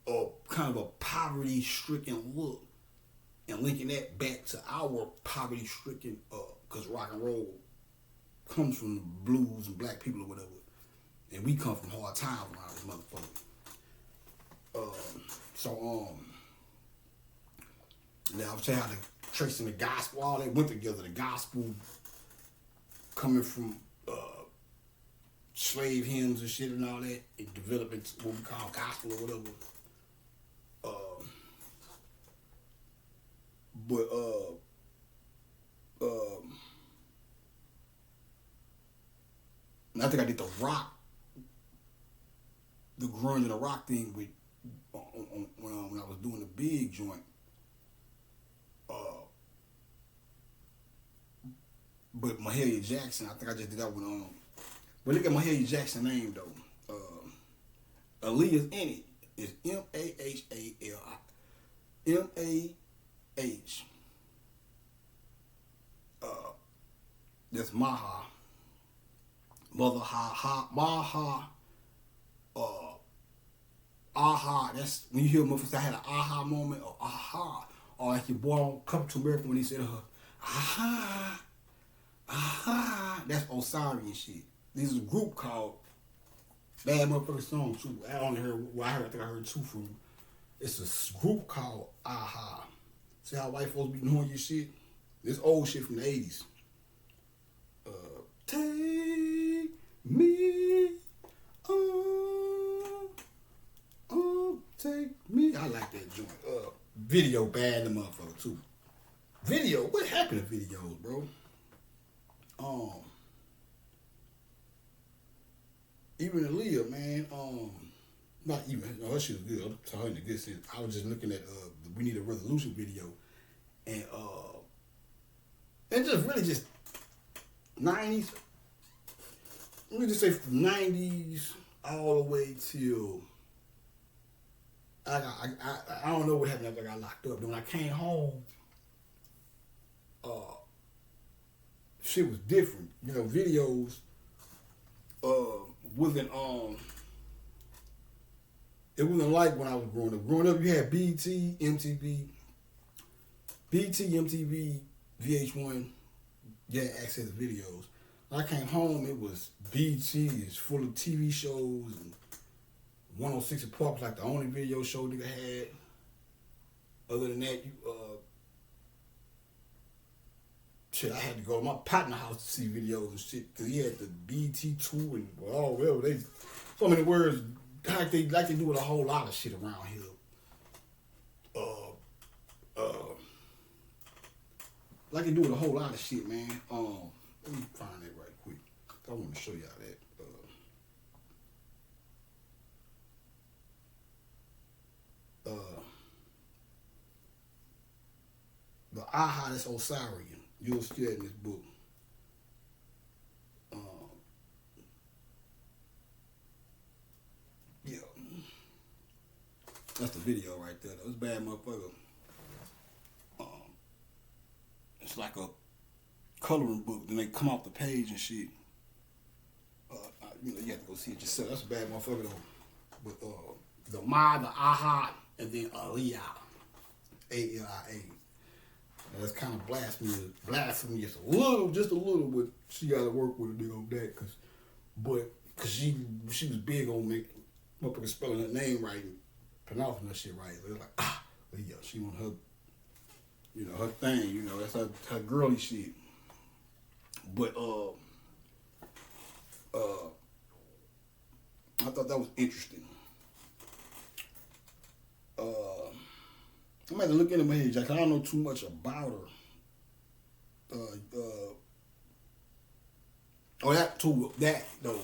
a kind of a poverty-stricken look, and linking that back to our poverty-stricken because rock and roll comes from the blues and black people or whatever. And we come from hard times around this motherfucker. Now I'm saying how the tracing the gospel, all that went together. The gospel coming from slave hymns and shit and all that, and developing what we call gospel or whatever. And I think I did the rock, the grunge and the rock thing with when I was doing the big joint. But Mahalia Jackson, I think I just did that one. But look at Mahalia Jackson's name though. Aaliyah's in it. It's M-A-H-A-L-I-M-A-H. That's Maha. Mother ha Maha. Aha. That's when you hear motherfuckers. I had an aha moment or aha. Or like your boy Come to America when he said aha. Aha. That's Osarian shit. There's a group called Bad Motherfucker Song too. I only heard I think I heard two from them. It's a group called Aha. See how white folks be knowing your shit? This old shit from the 80s. Take me take me. I like that joint. Video bad the motherfucker too. Video, what happened to videos, bro? Even Aaliyah, man, not even, no, her shit was good. I'm telling you good sense. I was just looking at the We Need a Resolution video, and just really just 90s. Let me just say from 90s all the way till I don't know what happened after I got locked up. Then when I came home, shit was different. You know, videos wasn't it wasn't like when I was growing up. Growing up, you had BT, MTV, VH1. You had access to videos. When I came home, it was BT. It's full of TV shows, and 106 and Park was like the only video show nigga had. Other than that, shit, I had to go to my partner house to see videos and shit, because he had the BT2 and whatever. They, so many words, like they do with a whole lot of shit around here. Like they do with a whole lot of shit, man. Let me find that right quick. I want to show y'all that. The aha, that's Osarian. You'll see that in this book. Yeah. That's the video right there. That was bad motherfucker. It's like a coloring book. Then they come off the page and shit. You have to go see it yourself. That's a bad motherfucker though. But the aha, and then Aliyah. A-L-I-A. That's kind of blasphemous a little, just a little, but she got to work with a nigga on that, cause she was big on me, motherfucker spelling her name right and pronouncing her shit right. So it was like, yeah, she want her, her thing, that's her girly shit. But I thought that was interesting. I'm going to look into Mahalia Jackson. I don't know too much about her. That though.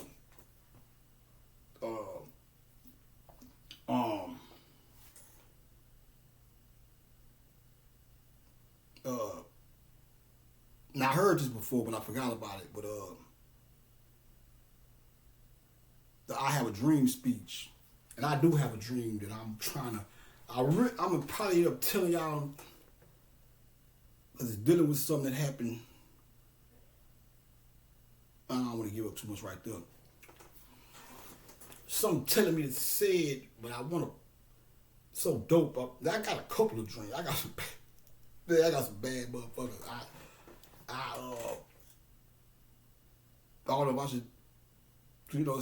Now I heard this before, but I forgot about it. But the I Have a Dream speech, and I do have a dream that I'm trying to. I'm gonna probably end up telling y'all, because it's dealing with something that happened. I don't want to give up too much right there. Something telling me to say it, but I want to. So dope. I got a couple of dreams. I got some bad motherfuckers. All of us should,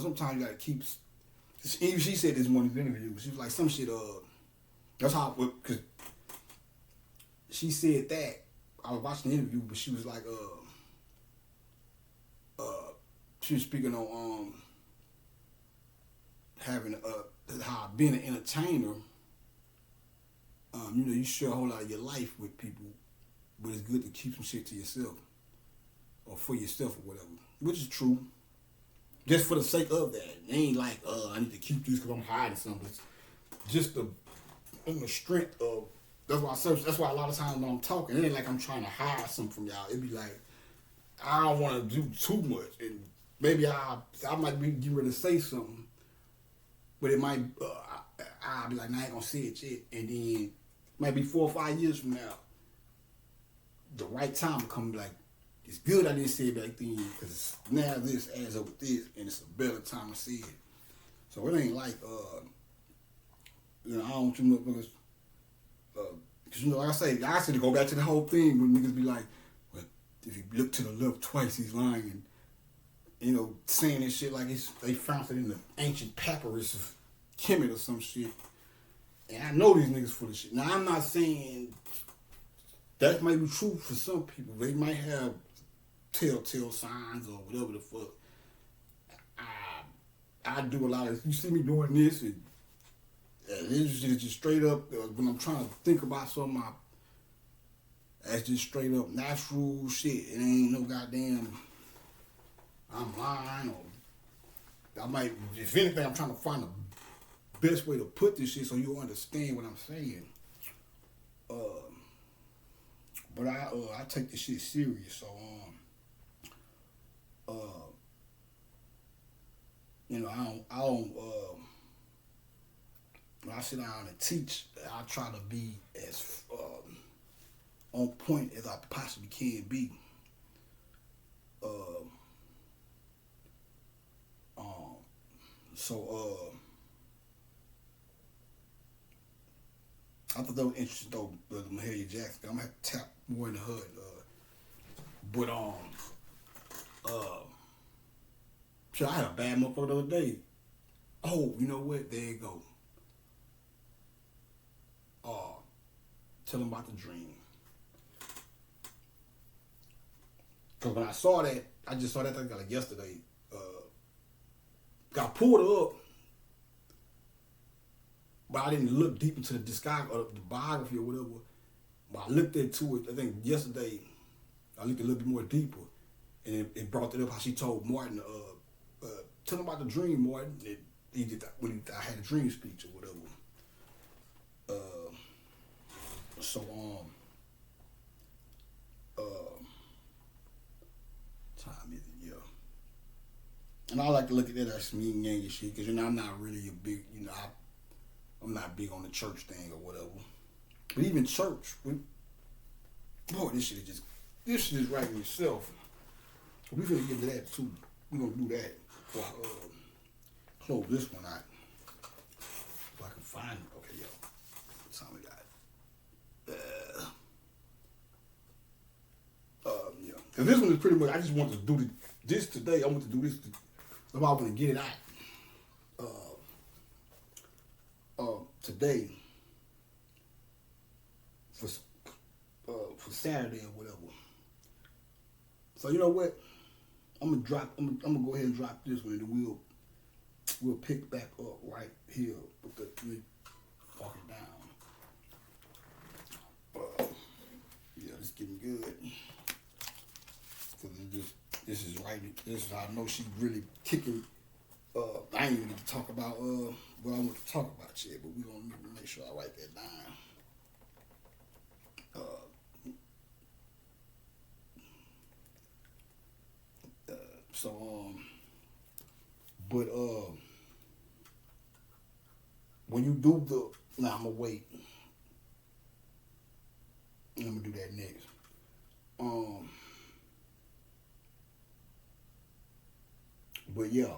sometimes you gotta keep. Even she said this in one of the interviews. She was like, some shit. That's how. Because she said that. I was watching the interview, but she was like, she was speaking on having how being an entertainer. You share a whole lot of your life with people, but it's good to keep some shit to yourself or for yourself or whatever, which is true. Just for the sake of that, it ain't like I need to keep this because I'm hiding something. It's just on the strength of. That's why That's why a lot of times when I'm talking, it ain't like I'm trying to hide something from y'all. It be like I don't want to do too much, and maybe I might be getting ready to say something, but it might I'll be like, nah, I ain't gonna say it yet, and then maybe 4 or 5 years from now, the right time will come. Like, it's good I didn't say it back then because now this adds up with this, and it's a better time to say it. So it ain't like I don't want you motherfuckers. Because like I said to go back to the whole thing when niggas be like, well, if you look to the left twice, he's lying, and saying this shit like they found it in the ancient papyrus of Kemet or some shit. And I know these niggas full of shit. Now I'm not saying that might be true for some people. They might have telltale signs or whatever the fuck. I do a lot of. You see me doing this and. This shit is just straight up, when I'm trying to think about something, that's just straight up natural shit. It ain't no goddamn, I'm lying or, if anything, I'm trying to find the best way to put this shit so you'll understand what I'm saying. But I take this shit serious, so, I don't, when I sit down and teach, I try to be as on point as I possibly can be. I thought that was interesting though, Mahalia Jackson. I'm gonna have to tap more in the hood. Shit, I had a bad motherfucker the other day. Oh, you know what? There you go. Tell them about the dream. Because when I saw that, I just saw that thing like yesterday. Got pulled up, but I didn't look deep into the discography or the biography or whatever. But I looked into it, I think yesterday, I looked a little bit more deeper. And it brought it up how she told Martin, tell him about the dream, Martin. He did that when I had a dream speech or whatever. Time is it, yeah. And I like to look at that as some yin yang shit, because I'm not really a big, I'm not big on the church thing or whatever. But even church, this shit is right in itself. We're gonna get to that too. We're gonna do that before I close this one out. If I can find it. Okay, yo. What time we got? Yeah. Cause this one is pretty much, I just want to do this today. I want to do this. I want to get it out. Today. For Saturday or whatever. So you know what? I'm gonna go ahead and drop this one, and we'll pick back up right here with the walking down. Yeah, it's getting good. Cause this is right. This is how I know she's really kicking. I ain't even get to talk about what I want to talk about yet, but we gonna need to make sure I write that down. When you do I'm gonna wait. I'm gonna do that next. But yeah,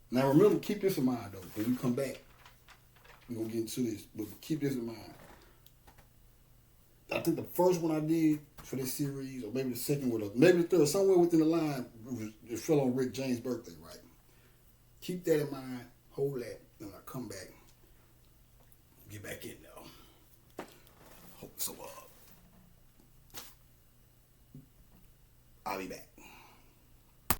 now remember, keep this in mind though, when we come back, We're gonna get into this, but keep this in mind. I think the first one I did for this series, or maybe the second one, or maybe the third, somewhere within the line, it fell on Rick James' birthday, right? Keep that in mind. Hold that. When I come back, get back in there. So, I'll be back.